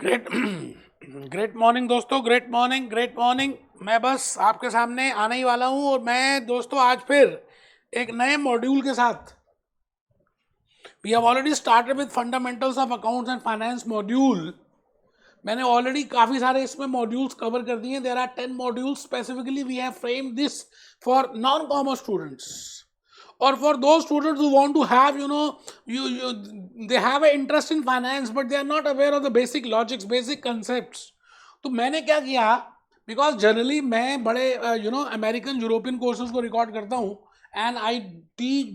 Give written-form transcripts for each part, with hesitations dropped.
Great great morning दोस्तों, great morning, great morning. मैं बस आपके सामने आने ही वाला हूं और मैं दोस्तों आज फिर एक नए मॉड्यूल के साथ we have already started with fundamentals of accounts and finance module. मैंने ऑलरेडी काफ़ी सारे इसमें मॉड्यूल्स कवर कर दिए। There are 10 modules specifically we have framed this for non commerce students or for those students who want to have they have an interest in finance but they are not aware of the basic logics, basic concepts. तो मैंने क्या किया, because generally मैं बड़े American European courses को record करता हूँ and I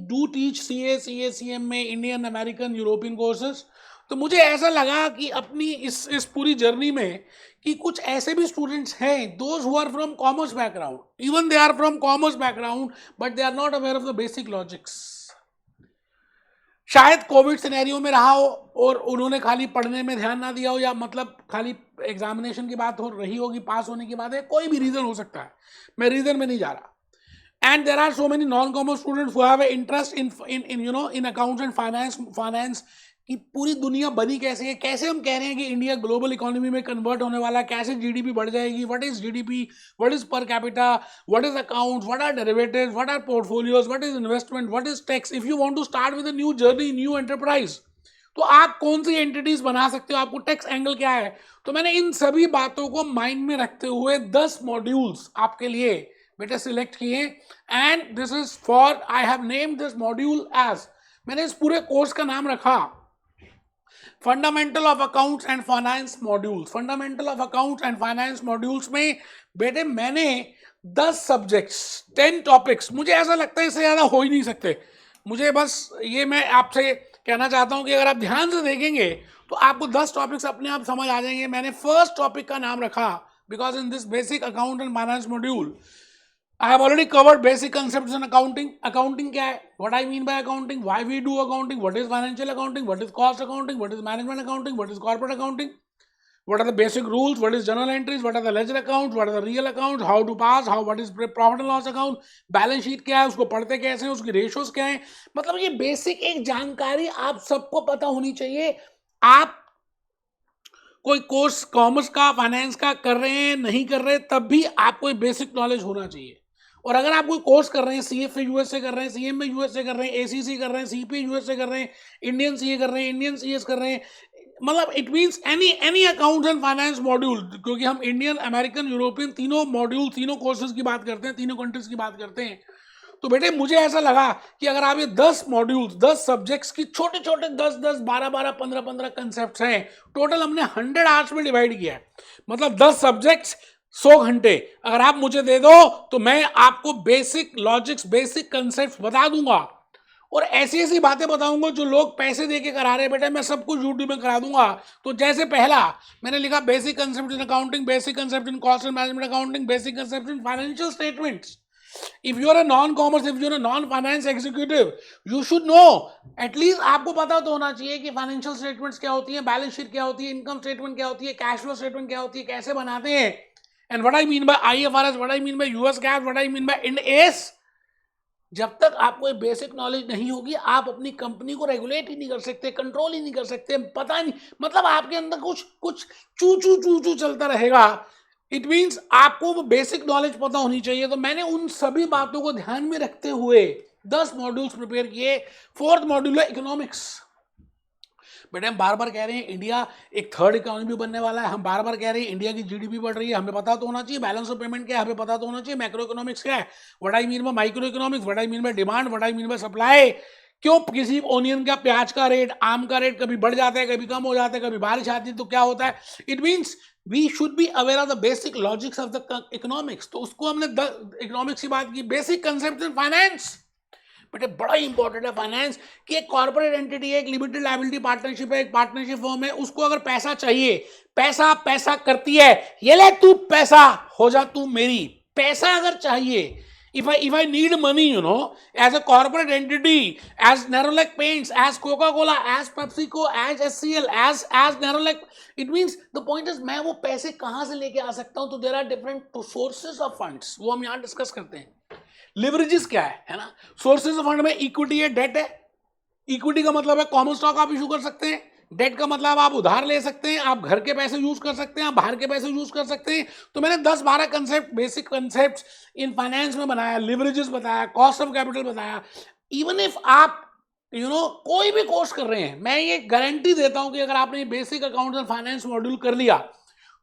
do teach C M में इंडियन अमेरिकन यूरोपियन कोर्सेज। तो मुझे ऐसा लगा कि अपनी इस पूरी जर्नी में कि कुछ ऐसे भी स्टूडेंट्स हैं those who are from commerce background, even they are from commerce background but they are not aware of the basic logics. शायद कोविड सिनेरियो में रहा हो और उन्होंने खाली पढ़ने में ध्यान ना दिया हो, या मतलब खाली एग्जामिनेशन की बात हो रही होगी, पास होने की बात है, कोई भी रीजन हो सकता है, मैं रीजन में नहीं जा रहा। And there are so many non-commerce students who have an interest in accounts and finance कि पूरी दुनिया बनी कैसे है, कैसे हम कह रहे हैं कि इंडिया ग्लोबल इकोनॉमी में कन्वर्ट होने वाला है, कैसे जीडीपी बढ़ जाएगी, what is GDP, what is per capita, what is accounts, what are derivatives, what are portfolios, what is investment, what is tax. If you want to start with a new journey, new enterprise, तो आप कौन सी entities बना सकते हो, आपको tax angle क्या है। तो मैंने इन सभी बातों को माइंड में रखते हुए 10 मॉड्यूल्स आपके लिए बेटे सिलेक्ट किए and this is for I have named this module as, मैंने इस पूरे कोर्स का नाम रखा fundamental of accounts and finance modules. Fundamental of accounts and finance modules में बेटे मैंने 10 सब्जेक्ट्स, 10 टॉपिक्स, मुझे ऐसा लगता है इससे ज़्यादा हो ही नहीं सकते। मुझे बस ये मैं आपसे कहना चाहता हूं कि अगर आप ध्यान से देखेंगे तो आपको 10 टॉपिक्स अपने आप समझ आ जाएंगे। मैंने फर्स्ट टॉपिक का नाम रखा because in this basic account and finance module I have already covered basic concepts in accounting. Accounting क्या है? What I mean by accounting? Why we do accounting? What is financial accounting? What is cost accounting? What is management accounting? What is corporate accounting? What are the basic rules? What is journal entries? What are the ledger accounts? What are the real accounts? How to pass? What is profit and loss account? Balance sheet क्या है? उसको पढ़ते कैसे हैं? उसकी ratios क्या है? मतलब ये basic एक जानकारी आप सबको पता होनी चाहिए। आप कोई कोर्स कॉमर्स का, फाइनेंस का कर रहे हैं, नहीं कर रहे, तब भी आपको बेसिक नॉलेज होना चाहिए। और अगर आप कोई कोर्स कर रहे हैं, सीएफ में यूएस से कर रहे हैं, सीएम में यूएस से कर रहे हैं, एसीसी कर रहे हैं, सीपी यूएस से कर रहे हैं, इंडियन सीए कर रहे हैं, इंडियन सीएस कर रहे हैं, मतलब it means any accounts and finance module, क्योंकि हम इंडियन, अमेरिकन, यूरोपियन तीनों मॉड्यूल, तीनों कोर्सेज की बात करते हैं, तीनों कंट्रीज की बात करते हैं। तो बेटे मुझे ऐसा लगा कि अगर आप ये 10 मॉड्यूल्स, 10 सब्जेक्ट्स की छोटे छोटे 10-10, 12-12, 15-15 कंसेप्ट हैं, टोटल हमने 100 आवर्स में डिवाइड किया है, मतलब 10 सब्जेक्ट्स 100 घंटे अगर आप मुझे दे दो तो मैं आपको बेसिक लॉजिक्स, बेसिक कंसेप्ट बता दूंगा और ऐसी ऐसी बातें बताऊंगा जो लोग पैसे देके करा रहे हैं। बेटा मैं सब कुछ यूट्यूब में करा दूंगा। तो जैसे पहला मैंने लिखा basic concept in accounting, basic concept in cost and management accounting, basic concept in financial statements. If you are a non-commerce, if you are a non-finance executive, you should know, at least आपको पता तो होना चाहिए कि financial statements क्या होती है, balance sheet क्या होती है, इनकम स्टेटमेंट क्या होती है, कैश फ्लो स्टेटमेंट क्या होती है, कैसे बनाते हैं, and what I mean bye IFRS, what I mean bye US GAAP, what I mean bye end S. जब तक आपको ये बेसिक नॉलेज नहीं होगी आप अपनी कंपनी को रेगुलेट ही नहीं कर सकते, कंट्रोल ही नहीं कर सकते, पता नहीं, मतलब आपके अंदर कुछ कुछ चू चू चू चू चलता रहेगा। इट मीन्स आपको वो बेसिक नॉलेज पता होनी चाहिए। तो मैंने उन सभी बातों को ध्यान में रखते हुए 10 मॉड्यूल्स प्रिपेयर किए। फोर्थ मॉड्यूल है इकोनॉमिक्स। बेटे हम बार बार कह रहे हैं इंडिया एक थर्ड इकोनॉमी बनने वाला है, हम बार बार कह रहे हैं इंडिया की जीडीपी बढ़ रही है, हमें पता तो होना चाहिए बैलेंस ऑफ पेमेंट क्या है, हमें पता तो होना चाहिए मैक्रो इकोनॉमिक्स क्या है, what I mean bye micro economics, what I mean bye demand, what I mean bye supply. क्यों किसी ओनियन का, प्याज का रेट, आम का रेट कभी बढ़ जाता है, कभी कम हो जाता है, कभी बारिश आती है तो क्या होता है। It means we should be aware of the basic logics of the economics. तो उसको हमने इकोनॉमिक्स की बात की। बेसिक कंसेप्ट इन फाइनेंस, बेटे बड़ा इंपॉर्टेंट है फाइनेंस कि एक कॉर्पोरेट एंटिटी है, एक लिमिटेड लायबिलिटी पार्टनरशिप है, एक पार्टनरशिप फर्म है, उसको अगर पैसा चाहिए, पैसा पैसा करती है, ये ले तू पैसा, हो जा तू मेरी, पैसा अगर चाहिए, if I need money, as a corporate entity, as Nerolac Paints, as Coca-Cola, as PepsiCo, as SCL, as Nerolac, it means the point is मैं वो पैसे कहाँ से लेके आ सकता हूँ। तो there are different sources of funds, वो हम यहाँ डिस्कस करते हैं। लिवरेजेस क्या है ना। सोर्सेज ऑफ फंड में इक्विटी है, डेट है। इक्विटी का मतलब है कॉमन स्टॉक आप इशू कर सकते हैं, डेट का मतलब आप उधार ले सकते हैं, आप घर के पैसे यूज कर सकते हैं, आप बाहर के पैसे यूज कर सकते हैं। तो मैंने 10-12 concept, basic concept in finance में बनाया, लिवरेजेस बताया, कॉस्ट ऑफ कैपिटल बताया। इवन इफ आप कोई भी कोर्स कर रहे हैं, मैं ये गारंटी देता हूं कि अगर आपने basic accounts and finance module कर लिया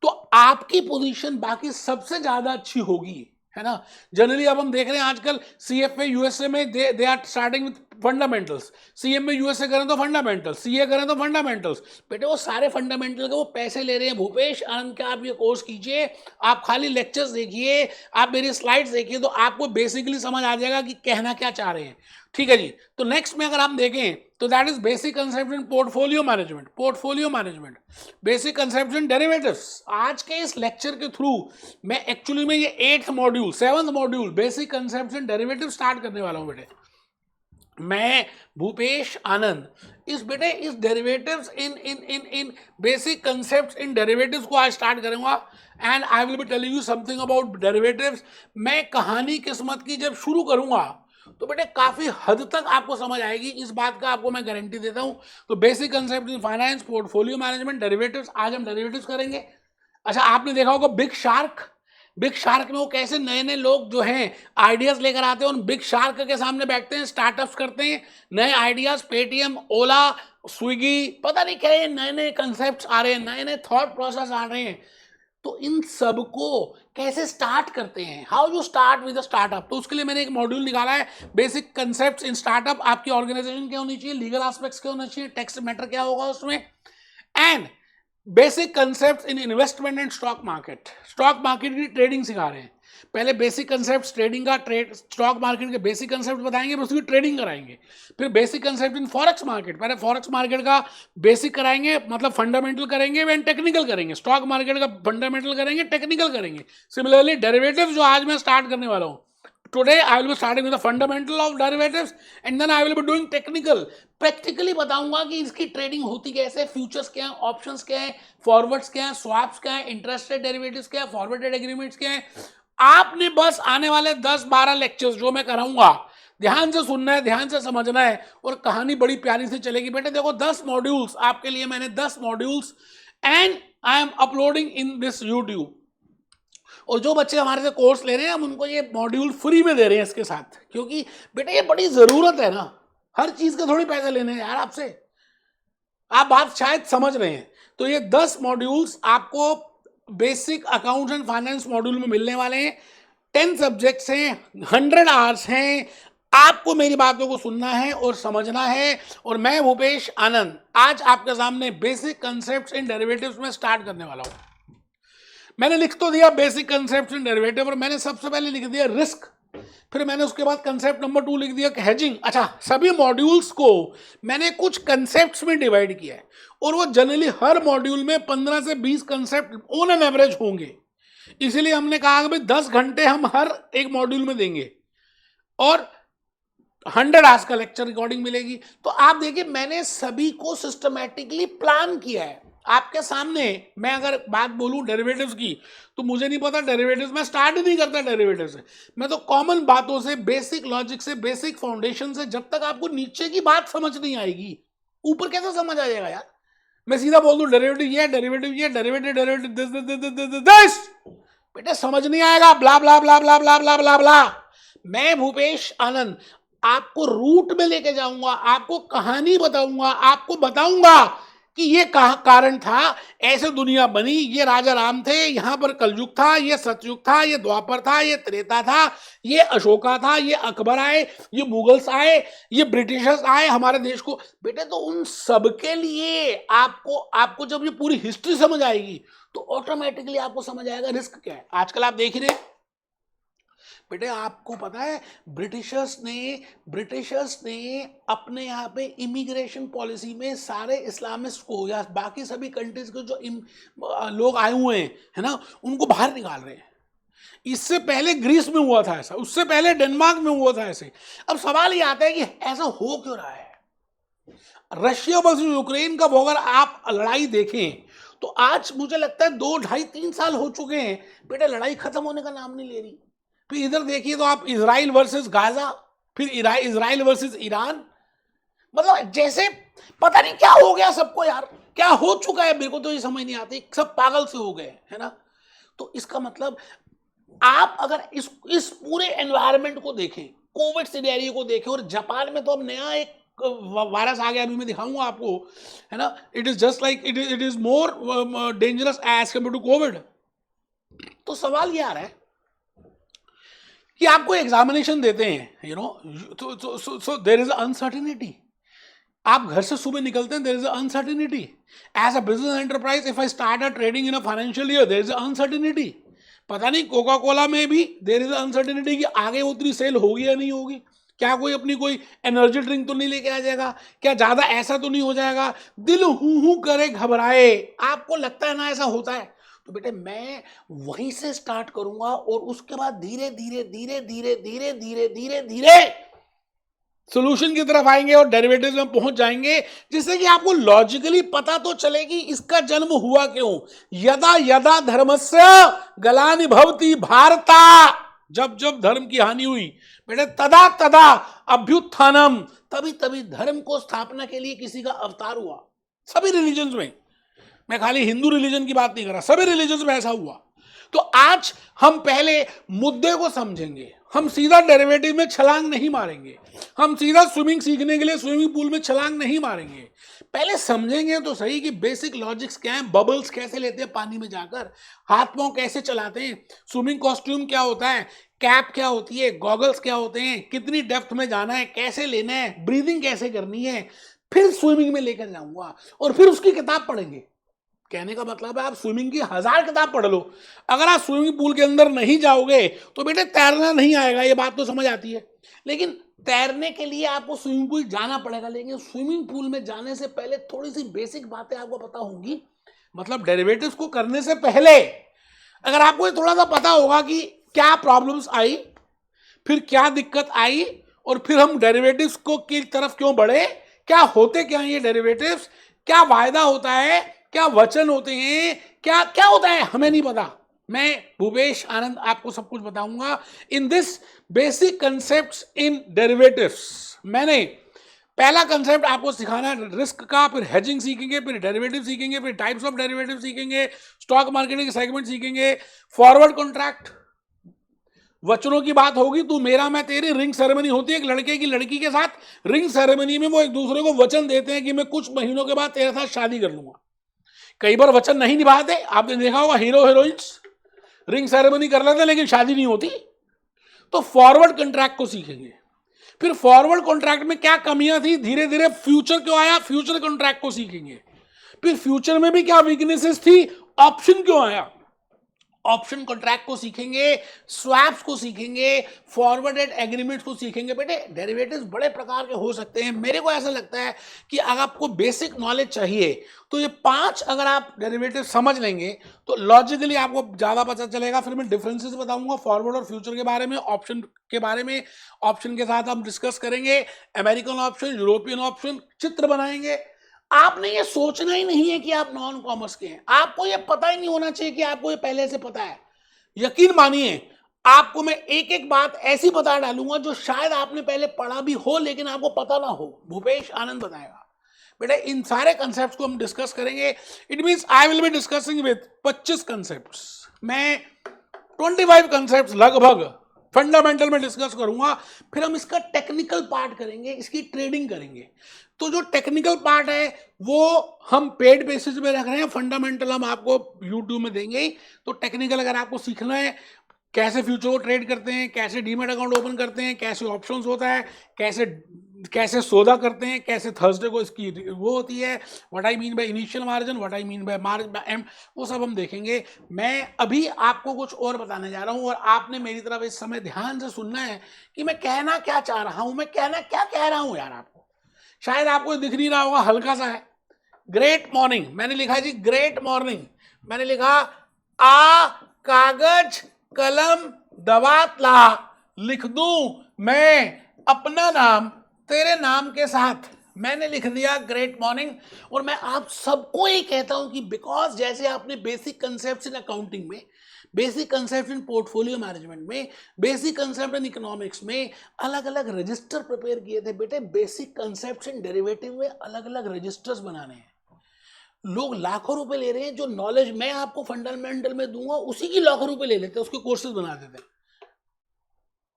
तो आपकी पोजीशन बाकी सबसे ज्यादा अच्छी होगी, है ना। जनरली अब हम देख रहे हैं आजकल सीएफए यूएसए में they are starting with fundamentals, CM में यूएसए करें तो फंडामेंटल्स, सीए करें तो फंडामेंटल्स। बेटे वो सारे फंडामेंटल के वो पैसे ले रहे हैं भूपेश आनंद के। आप ये कोर्स कीजिए, आप खाली लेक्चर्स देखिए, आप मेरी स्लाइड्स देखिए, तो आपको बेसिकली समझ आ जाएगा कि कहना क्या चाह रहे हैं। ठीक है जी। तो नेक्स्ट में अगर हम देखें तो that is basic concept in portfolio management. Portfolio management, basic concept in derivatives. आज के इस लेक्चर के थ्रू मैं एक्चुअली में ये 8th module 7th module basic concept इन डेरिवेटिव स्टार्ट करने वाला हूं बेटे। मैं भूपेश आनंद इस डेरिवेटिव्स इन बेसिक कंसेप्ट्स इन डेरिवेटिव्स को आज स्टार्ट करूंगा and I will be telling you something about derivatives. मैं कहानी किस्मत की जब शुरू करूंगा तो बेटे काफी हद तक आपको समझ आएगी, इस बात का आपको मैं गारंटी देता हूं। तो basic concept in finance, portfolio management, derivatives, आज हम डेरिवेटिव्स करेंगे। अच्छा, आपने देखा होगा बिग शार्क। बिग शार्क में वो कैसे नए नए लोग जो हैं आइडियाज लेकर आते हैं, उन बिग शार्क के सामने बैठते हैं, स्टार्टअप्स करते हैं, नए आइडियाज, पेटीएम, ओला, स्विगी, पता नहीं क्या नए नए कंसेप्ट आ रहे हैं, नए नए थॉट प्रोसेस आ रहे हैं। तो इन सबको कैसे स्टार्ट करते हैं, how you start with a startup. तो उसके लिए मैंने एक मॉड्यूल निकाला है, बेसिक कंसेप्ट्स इन स्टार्टअप। आपकी ऑर्गेनाइजेशन क्या होनी चाहिए, लीगल एस्पेक्ट्स क्या होना चाहिए, टैक्स मैटर क्या होगा उसमें, and basic concept in investment and stock market. Stock market की ट्रेडिंग सिखा रहे हैं। पहले बेसिक कंसेप्ट ट्रेडिंग का, स्टॉक मार्केट के बेसिक कंसेप्ट बताएंगे, फिर उसकी ट्रेडिंग कराएंगे। फिर बेसिक कंसेप्ट इन फॉरेक्स मार्केट, पहले फॉरेक्स मार्केट का बेसिक कराएंगे, मतलब फंडामेंटल करेंगे एंड टेक्निकल करेंगे। स्टॉक मार्केट का फंडामेंटल करेंगे, टेक्निकल करेंगे। सिमिलरली डेरिवेटिव जो आज मैं स्टार्ट करने वाला हूँ, today I will be starting with the fundamental of derivatives and then I will be doing technical। Practically बताऊंगा कि इसकी ट्रेडिंग होती कैसे, फ्यूचर्स क्या है, ऑप्शंस क्या है, फॉरवर्ड्स क्या है, स्वैप्स क्या है, इंटरेस्ट रेट डेरिवेटिव्स क्या है, फॉरवर्डेड एग्रीमेंट्स क्या है। आपने बस आने वाले 10-12 लेक्चर्स जो मैं कराऊंगा ध्यान से सुनना है, ध्यान से समझना है, और कहानी बड़ी प्यारी से चलेगी। बेटे देखो 10 मॉड्यूल्स आपके लिए, मैंने 10 modules and I am uploading in this YouTube. और जो बच्चे हमारे से कोर्स ले रहे हैं हम उनको ये मॉड्यूल फ्री में दे रहे हैं इसके साथ, क्योंकि बेटे ये बड़ी जरूरत है ना, हर चीज के थोड़ी पैसे लेने हैं यार आपसे। आप बात शायद समझ रहे हैं। तो ये 10 मॉड्यूल्स आपको basic accounts and finance module में मिलने वाले हैं। 10 सब्जेक्ट्स हैं, 100 आवर्स हैं। आपको मेरी बातों को सुनना है और समझना है। और मैं भूपेश आनंद आज आपके सामने बेसिक कंसेप्ट्स इन डेरिवेटिव्स में स्टार्ट करने वाला हूं। मैंने लिख तो दिया बेसिक कंसेप्ट इन डेरिवेटिव, और मैंने सबसे पहले लिख दिया रिस्क, फिर मैंने उसके बाद कंसेप्ट नंबर 2 लिख दिया हेजिंग। अच्छा, सभी मॉड्यूल्स को मैंने कुछ कंसेप्ट्स में डिवाइड किया है, और वो जनरली हर मॉड्यूल में 15 से 20 कंसेप्ट ऑन एन एवरेज होंगे। इसीलिए हमने कहा कि भाई 10 घंटे हम हर एक मॉड्यूल में देंगे और 100 आवर्स का लेक्चर रिकॉर्डिंग मिलेगी। तो आप देखिए मैंने सभी को सिस्टमैटिकली प्लान किया है आपके सामने। मैं अगर बात बोलूं डेरिवेटिव्स की तो मुझे नहीं पता डेरिवेटिव्स, मैं स्टार्ट ही नहीं करता डेरिवेटिव से। मैं तो कॉमन बातों से, बेसिक लॉजिक से, बेसिक फाउंडेशन से, जब तक आपको नीचे की बात समझ नहीं आएगी ऊपर कैसे समझ आ जाएगा यार। मैं सीधा बोल दूं डेरिवेटिव ये, डेरिवेटिव ये, डेरिवेटिव डेरिवेटिव दिस, बेटे समझ नहीं आएगा, ब्ला ब्ला ब्ला ब्ला ब्ला ब्ला ब्ला ब्ला। मैं भूपेश आनंद आपको रूट में लेके जाऊंगा, आपको कहानी बताऊंगा, आपको बताऊंगा कि ये कारण था, ऐसे दुनिया बनी, ये राजा राम थे, यहां पर कलयुग था, ये सतयुग था, ये द्वापर था, ये त्रेता था, ये अशोका था, ये अकबर आए, ये मुगल्स आए, ये ब्रिटिशर्स आए हमारे देश को। बेटे तो उन सब के लिए आपको जब ये पूरी हिस्ट्री समझ आएगी तो ऑटोमेटिकली आपको समझ आएगा रिस्क क्या है। आजकल आप देख ही रहे बेटे, आपको पता है ब्रिटिशर्स ने अपने यहाँ पे इमिग्रेशन पॉलिसी में सारे इस्लामिस्ट को या बाकी सभी कंट्रीज के जो लोग आए हुए हैं, है ना, उनको बाहर निकाल रहे हैं। इससे पहले ग्रीस में हुआ था ऐसा, उससे पहले डेनमार्क में हुआ था ऐसे। अब सवाल ये आता है कि ऐसा हो क्यों रहा है। रशिया वर्सेस यूक्रेन का अगर आप लड़ाई देखें तो आज मुझे लगता है 2, 2.5, 3 साल हो चुके हैं, बेटे लड़ाई खत्म होने का नाम नहीं ले रही। फिर इधर देखिए तो आप इजराइल वर्सेस गाजा, फिर इजराइल वर्सेस ईरान, मतलब जैसे पता नहीं क्या हो गया सबको यार। क्या हो चुका है मेरे को तो ये समझ नहीं आती, सब पागल से हो गए, है ना। तो इसका मतलब आप अगर इस पूरे एनवायरनमेंट को देखें, कोविड सिनेरियो को देखें, और जापान में तो अब नया एक वायरस आ गया, अभी मैं दिखाऊंगा आपको, है ना। It is just like it is more dangerous as compare to covid. तो सवाल ये आ रहा है कि आपको एग्जामिनेशन देते हैं, you know, so there is uncertainty. आप घर से सुबह निकलते हैं, there is uncertainty. As a business enterprise if I start a trading in a financial year, there is uncertainty. पता नहीं कोका कोला में भी देयर इज अनसर्टेनिटी कि आगे उतनी सेल होगी या नहीं होगी, क्या कोई अपनी कोई एनर्जी ड्रिंक तो नहीं लेके आ जाएगा, क्या ज्यादा ऐसा तो नहीं हो जाएगा, दिल हूं करे घबराए। आपको लगता है ना ऐसा होता है, तो बेटे मैं वहीं से स्टार्ट करूंगा और उसके बाद धीरे धीरे धीरे धीरे धीरे धीरे धीरे धीरे सोल्यूशन की तरफ आएंगे और डेरिवेटिव्स में पहुंच जाएंगे, जिससे कि आपको लॉजिकली पता तो चलेगी इसका जन्म हुआ क्यों। यदा यदा धर्मस्य ग्लानि भवति भारता, जब जब धर्म की हानि हुई बेटे, तदा तदा अभ्युत्थानम, तभी तभी धर्म को स्थापना के लिए किसी का अवतार हुआ। सभी रिलीजन्स में, मैं खाली हिंदू रिलीजन की बात नहीं कर रहा, सभी रिलीजन्स में ऐसा हुआ। तो आज हम पहले मुद्दे को समझेंगे, हम सीधा डेरिवेटिव में छलांग नहीं मारेंगे, हम सीधा स्विमिंग सीखने के लिए स्विमिंग पूल में छलांग नहीं मारेंगे। पहले समझेंगे तो सही कि बेसिक लॉजिक्स क्या है, बबल्स कैसे लेते हैं पानी में जाकर, हाथ पांव कैसे चलाते हैं, स्विमिंग कॉस्ट्यूम क्या होता है, कैप क्या होती है, गॉगल्स क्या होते हैं, कितनी डेप्थ में जाना है, कैसे लेना है, ब्रीदिंग कैसे करनी है, फिर स्विमिंग में लेकर जाऊंगा और फिर उसकी किताब पढ़ेंगे। कहने का मतलब है आप स्विमिंग की 1000 किताब पढ़ लो, अगर आप स्विमिंग पूल के अंदर नहीं जाओगे तो बेटे तैरना नहीं आएगा, ये बात तो समझ आती है। लेकिन तैरने के लिए आपको स्विमिंग पूल जाना पड़ेगा, लेकिन स्विमिंग पूल में जाने से पहले थोड़ी सी बेसिक बातें आपको पता होंगी। मतलब डेरिवेटिव्स को करने से पहले अगर आपको ये थोड़ा सा पता होगा कि क्या प्रॉब्लम्स आई, फिर क्या दिक्कत आई, और फिर हम डेरिवेटिव्स को की तरफ क्यों बढ़े, क्या होते क्या ये डेरिवेटिव्स, क्या वायदा होता है, क्या वचन होते हैं, क्या क्या होता है हमें नहीं पता। मैं भूपेश आनंद आपको सब कुछ बताऊंगा in this basic concepts in derivatives. मैंने पहला कंसेप्ट आपको सिखाना है रिस्क का, फिर हेजिंग सीखेंगे, फिर डेरिवेटिव सीखेंगे, फिर टाइप्स ऑफ डेरिवेटिव सीखेंगे, स्टॉक मार्केट के सेगमेंट सीखेंगे, फॉरवर्ड कॉन्ट्रैक्ट, वचनों की बात होगी, तू मेरा मैं तेरी, रिंग सेरेमनी होती है एक लड़के की लड़की के साथ, रिंग सेरेमनी में वो एक दूसरे को वचन देते हैं कि मैं कुछ महीनों के बाद तेरे साथ शादी कर लूंगा। कई बार वचन नहीं निभाते, आपने देखा होगा हीरो हीरोइंस रिंग सेरेमनी कर लेते लेकिन शादी नहीं होती। तो फॉरवर्ड कॉन्ट्रैक्ट को सीखेंगे, फिर फॉरवर्ड कॉन्ट्रैक्ट में क्या कमियां थी, धीरे धीरे फ्यूचर क्यों आया, फ्यूचर कॉन्ट्रैक्ट को सीखेंगे, फिर फ्यूचर में भी क्या वीकनेसेस थी, ऑप्शन क्यों आया, ऑप्शन कॉन्ट्रैक्ट को सीखेंगे, स्वैप्स को सीखेंगे, फॉरवर्डेड एग्रीमेंट्स को सीखेंगे। बेटे डेरिवेटिव्स बड़े प्रकार के हो सकते हैं, मेरे को ऐसा लगता है कि अगर आपको बेसिक नॉलेज चाहिए तो ये 5 अगर आप डेरिवेटिव समझ लेंगे तो लॉजिकली आपको ज्यादा पता चलेगा। फिर मैं डिफरेंसेस बताऊंगा फॉरवर्ड और फ्यूचर के बारे में, ऑप्शन के बारे में, ऑप्शन के साथ हम डिस्कस करेंगे अमेरिकन ऑप्शन, यूरोपियन ऑप्शन, चित्र बनाएंगे। आपने ये सोचना ही नहीं है कि आप नॉन कॉमर्स के हैं, आपको ये पता ही नहीं होना चाहिए कि आपको ये पहले से पता है। यकीन मानिए आपको मैं एक एक बात ऐसी बता डालूंगा जो शायद आपने पहले पढ़ा भी हो लेकिन आपको पता ना हो। भूपेश आनंद बताएगा। बेटा इन सारे कंसेप्ट को हम डिस्कस करेंगे। It means I will be discussing with 25 concepts. मैं 25 कंसेप्ट्स लगभग फंडामेंटल में डिस्कस करूंगा, फिर हम इसका टेक्निकल पार्ट करेंगे, इसकी ट्रेडिंग करेंगे। तो जो टेक्निकल पार्ट है वो हम पेड बेसिस में रख रहे हैं, फंडामेंटल हम आपको यूट्यूब में देंगे। तो टेक्निकल अगर आपको सीखना है कैसे फ्यूचर को ट्रेड करते हैं, कैसे डीमैट अकाउंट ओपन करते हैं, कैसे ऑप्शंस होता है, कैसे कैसे सौदा करते हैं, कैसे थर्सडे को इसकी वो होती है, what I mean by initial margin, what I mean by margin M, वो सब हम देखेंगे। मैं अभी आपको कुछ और बताने जा रहा हूं और आपने मेरी तरफ इस समय ध्यान से सुनना है कि मैं कहना क्या चाह रहा हूं, मैं कहना क्या कह रहा हूं यार। आपको शायद आपको दिख नहीं रहा होगा, हल्का सा है। ग्रेट मॉर्निंग मैंने लिखा है जी, ग्रेट मॉर्निंग मैंने लिखा, आ कागज कलम दवात ला, लिख दूं मैं अपना नाम तेरे नाम के साथ। मैंने लिख दिया ग्रेट मॉर्निंग। और मैं आप सबको ही कहता हूं कि बिकॉज जैसे आपने बेसिक कंसेप्ट इन अकाउंटिंग में, बेसिक कंसेप्ट इन पोर्टफोलियो मैनेजमेंट में, बेसिक कंसेप्ट इन इकोनॉमिक्स में अलग अलग रजिस्टर प्रिपेयर किए थे, बेटे बेसिक कंसेप्ट इन डेरिवेटिव में अलग अलग रजिस्टर्स बनाने हैं। लोग लाखों रुपए ले रहे हैं, जो नॉलेज मैं आपको फंडामेंटल में दूंगा उसी की लाखों रुपए ले लेते हैं, उसके कोर्सेज बना देते हैं।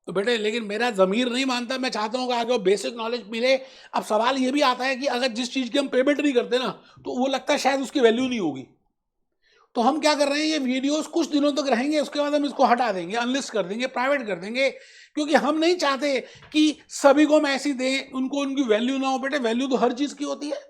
तो बेटे लेकिन मेरा ज़मीर नहीं मानता, मैं चाहता हूँ कि आगे बेसिक नॉलेज मिले। अब सवाल ये भी आता है कि अगर जिस चीज़ की हम पेमेंट नहीं करते ना, तो वो लगता है शायद उसकी वैल्यू नहीं होगी। तो हम क्या कर रहे हैं, ये वीडियोस कुछ दिनों तक रहेंगे, उसके बाद हम इसको हटा देंगे, अनलिस्ट कर देंगे, प्राइवेट कर देंगे, क्योंकि हम नहीं चाहते कि सभी को हम ऐसी दें, उनको उनकी वैल्यू ना हो। बेटे वैल्यू तो हर चीज़ की होती है।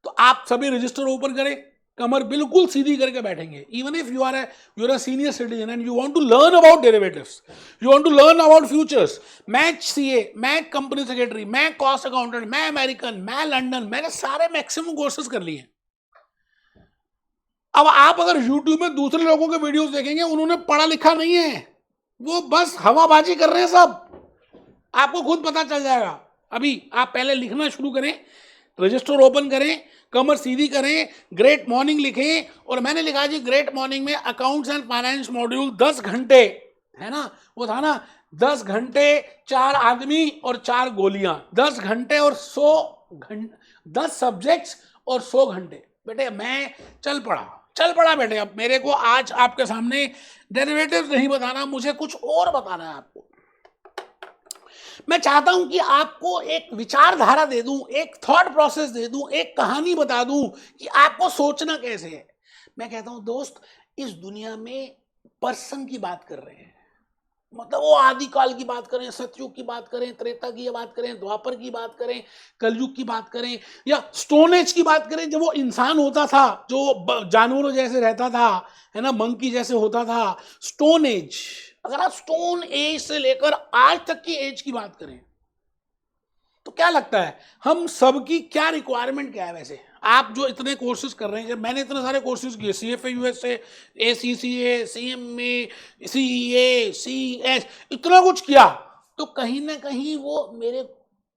तो आप सभी रजिस्टर ओपन करें, कमर बिल्कुल सीधी करके बैठेंगे। Even if you are a senior citizen and you want to learn about derivatives, you want to learn about futures, मैं सीए, मैं कंपनी सेक्रेटरी, मैं कॉस्ट अकाउंटेंट, मैं अमेरिकन, मैं लंदन, मैंने सारे मैक्सिमम कोर्सेज कर लिए हैं। अब आप अगर YouTube में दूसरे लोगों के वीडियोस देखेंगे, उन्होंने पढ़ा लिखा नहीं है, वो बस हवाबाजी कर रहे हैं सब। आपको खुद पता चल जाएगा। अभी आप पहले लिखना शुरू करें, रजिस्टर ओपन करें, कमर सीधी करें, ग्रेट मॉर्निंग लिखें, और मैंने लिखा जी ग्रेट मॉर्निंग में अकाउंट्स एंड फाइनेंस मॉड्यूल 10 घंटे, है ना, वो था ना 10 घंटे 4 आदमी और 4 गोलियां, 10 घंटे और 100 घंटे, 10 सब्जेक्ट्स और 100 घंटे। बेटे मैं चल पड़ा बेटे। अब मेरे को आज आपके सामने डेरिवेटिव्स नहीं बताना, मुझे कुछ और बताना है आपको। मैं चाहता हूं कि आपको एक विचारधारा दे दूं, एक थॉट प्रोसेस दे दूं, एक कहानी बता दूं कि आपको सोचना कैसे है। मैं कहता हूं दोस्त, इस दुनिया में पर्सन की बात कर रहे हैं, मतलब वो आदिकाल की बात करें, सतयुग की बात करें, त्रेता की बात करें, द्वापर की बात करें, कलयुग की बात करें, या स्टोन एज की बात करें, जब वो इंसान होता था, जो जानवरों जैसे रहता था, है ना, मंकी जैसे होता था, स्टोन एज। अगर आप स्टोन एज से लेकर आज तक की एज की बात करें, तो क्या लगता है हम सबकी क्या रिक्वायरमेंट क्या है? वैसे आप जो इतने कोर्सेज कर रहे हैं, जब मैंने इतने सारे कोर्सेज किए, CFA USA, ACCA, CMA, CEA, CES, इतना कुछ किया, तो कहीं ना कहीं वो मेरे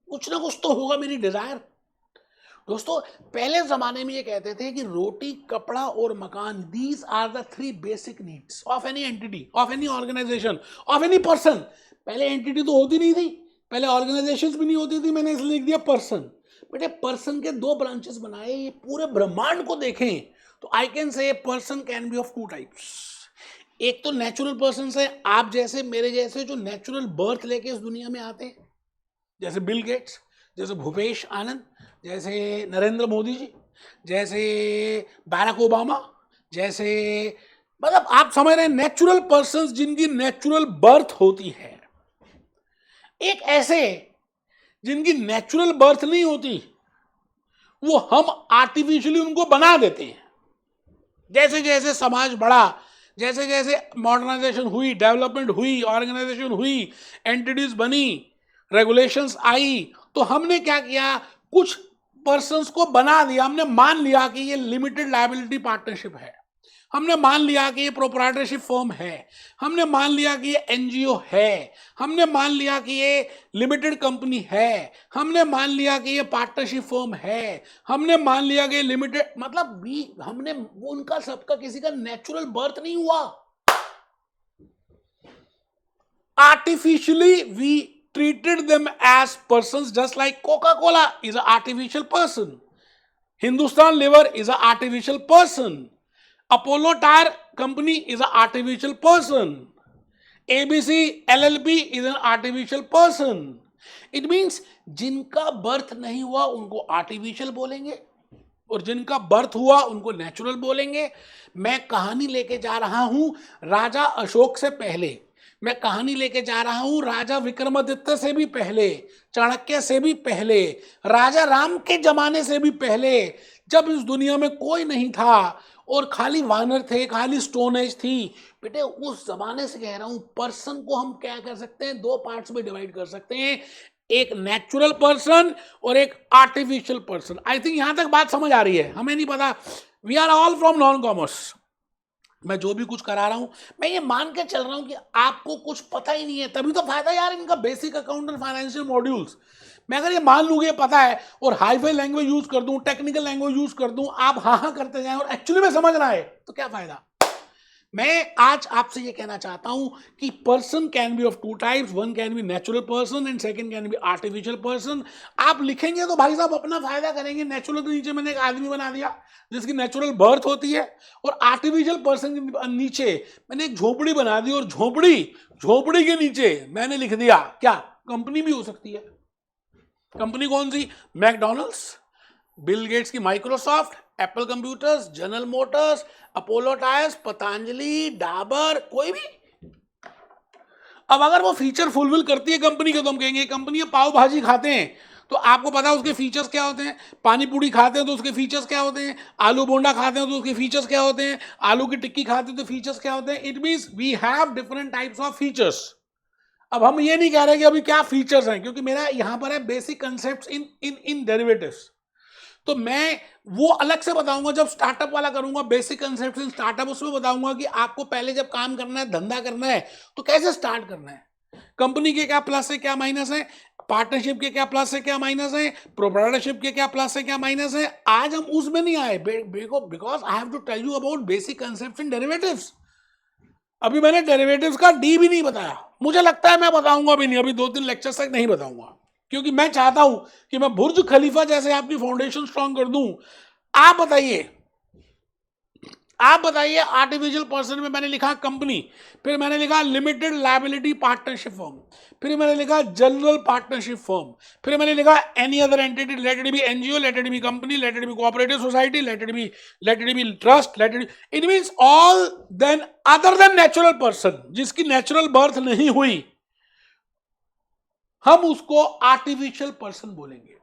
कुछ ना कुछ तो होगा, मेरी डिजायर। दोस्तों पहले जमाने में ये कहते थे कि रोटी, कपड़ा और मकान, these are the 3 basic needs of any entity, of any organization, of any person. पहले एंटिटी तो होती नहीं थी, पहले ऑर्गेनाइजेशंस भी नहीं होती थी, मैंने इसलिए लिख दिया पर्सन। बेटे पर्सन के 2 ब्रांचेस बनाए, ये पूरे ब्रह्मांड को देखें तो I can say person can be of 2 types. एक तो नेचुरल पर्सन है, आप जैसे मेरे जैसे, जो नेचुरल बर्थ लेके इस दुनिया में आते हैं, जैसे बिल गेट्स, जैसे भूपेश आनंद, जैसे नरेंद्र मोदी जी, जैसे बैरक ओबामा, जैसे, मतलब आप समझ रहे हैं, नेचुरल पर्संस जिनकी नेचुरल बर्थ होती है। एक ऐसे जिनकी नेचुरल बर्थ नहीं होती, वो हम आर्टिफिशियली उनको बना देते हैं। जैसे जैसे समाज बढ़ा, जैसे जैसे मॉडर्नाइजेशन हुई, डेवलपमेंट हुई, ऑर्गेनाइजेशन हुई, एंटिटीज बनी, रेगुलेशंस आई, तो हमने क्या किया, कुछ पर्संस को बना दिया। हमने मान लिया कि ये लिमिटेड लायबिलिटी पार्टनरशिप है, हमने मान लिया कि ये प्रोप्राइटरशिप फर्म है, हमने मान लिया कि ये NGO है, हमने मान लिया कि ये लिमिटेड कंपनी है, हमने मान लिया कि ये पार्टनरशिप फर्म है, हमने मान लिया कि ये लिमिटेड, मतलब भी हमने, उनका सबका किसी का नेचुरल बर्थ नहीं हुआ, artificially we treated them as persons, just like Coca-Cola is an artificial person, Hindustan Liver is an artificial person, Apollo Tire Company is an artificial person, ABC LLP is an artificial person. It means जिनका birth नहीं हुआ उनको artificial बोलेंगे, और जिनका birth हुआ उनको natural बोलेंगे। मैं कहानी लेके जा रहा हूं राजा अशोक से पहले, मैं कहानी लेके जा रहा हूं राजा विक्रमादित्य से भी पहले, चाणक्य से भी पहले, राजा राम के जमाने से भी पहले, जब इस दुनिया में कोई नहीं था और खाली वानर थे, खाली स्टोन एज थी। बेटे उस जमाने से कह रहा हूं, पर्सन को हम क्या कर सकते हैं, 2 पार्ट्स में डिवाइड कर सकते हैं, एक नेचुरल पर्सन और एक आर्टिफिशियल पर्सन। आई थिंक यहां तक बात समझ आ रही है, हमें नहीं पता, we are all from non commerce. मैं जो भी कुछ करा रहा हूं, मैं ये मान के चल रहा हूं कि आपको कुछ पता ही नहीं है, तभी तो फायदा यार इनका basic account and financial modules. मैं अगर ये मान लूँ ये पता है और हाई फाई लैंग्वेज यूज कर दूं, टेक्निकल लैंग्वेज यूज कर दूं, आप हाँ हाँ करते जाएं और एक्चुअली में समझ रहा है, तो क्या फायदा। मैं आज आपसे ये कहना चाहता हूं कि person can be of two types, one can be natural person and second can be artificial person. आप लिखेंगे तो भाई साहब अपना फायदा करेंगे। नेचुरल के नीचे मैंने एक आदमी बना दिया जिसकी नेचुरल बर्थ होती है, और आर्टिफिशियल पर्सन के नीचे मैंने एक झोपड़ी बना दी, और झोपड़ी के नीचे मैंने लिख दिया क्या, कंपनी भी हो सकती है। कंपनी कौन सी? मैकडॉनल्ड्स, बिल गेट्स की Microsoft, Apple computers, general Motors, Apollo tyres, Patanjali, Dabur, कोई भी। अब अगर वो फीचर फुलफिल करती है कंपनी के, तो हम कहेंगे कंपनी पाव भाजी खाते हैं तो आपको पता है उसके फीचर्स क्या होते हैं, पानी पूरी खाते हैं तो उसके फीचर्स क्या होते हैं, आलू बोंडा खाते हैं तो उसके फीचर्स क्या होते हैं, आलू की टिक्की खाते हैं तो फीचर्स क्या होते हैं। It means we have different types of features. अब हम ये नहीं कह रहे कि अभी क्या फीचर्स हैं, क्योंकि मेरा यहां पर है बेसिक कंसेप्ट इन इन इन डेरिवेटिव्स। तो मैं वो अलग से बताऊंगा जब स्टार्टअप वाला करूंगा, बेसिक कंसेप्ट इन स्टार्टअप, उसमें बताऊंगा कि आपको पहले जब काम करना है, धंधा करना है, तो कैसे स्टार्ट करना है, कंपनी के क्या प्लस है क्या माइनस है, पार्टनरशिप के क्या प्लस है क्या माइनस है, प्रोप्राइटरशिप के क्या प्लस है क्या माइनस है। आज हम उसमें नहीं आए because I have to tell you about basic concept in derivatives. अभी मैंने डेरिवेटिव्स का डी भी नहीं बताया, मुझे लगता है मैं बताऊंगा भी नहीं, अभी 2-3 लेक्चर्स तक नहीं बताऊंगा, क्योंकि मैं चाहता हूं कि मैं बुर्ज खलीफा जैसे आपकी फाउंडेशन स्ट्रांग कर दूं। आप बताइए आर्टिफिशियल पर्सन में मैंने लिखा कंपनी, फिर मैंने लिखा लिमिटेड लायबिलिटी पार्टनरशिप फर्म, फिर मैंने लिखा जनरल पार्टनरशिप फर्म, फिर मैंने लिखा any other entity, let it be NGO, let it be company, let it be cooperative society, let it be trust, it means all then other than natural person, जिसकी natural birth नहीं हुई, हम उसको artificial person बोलेंगे।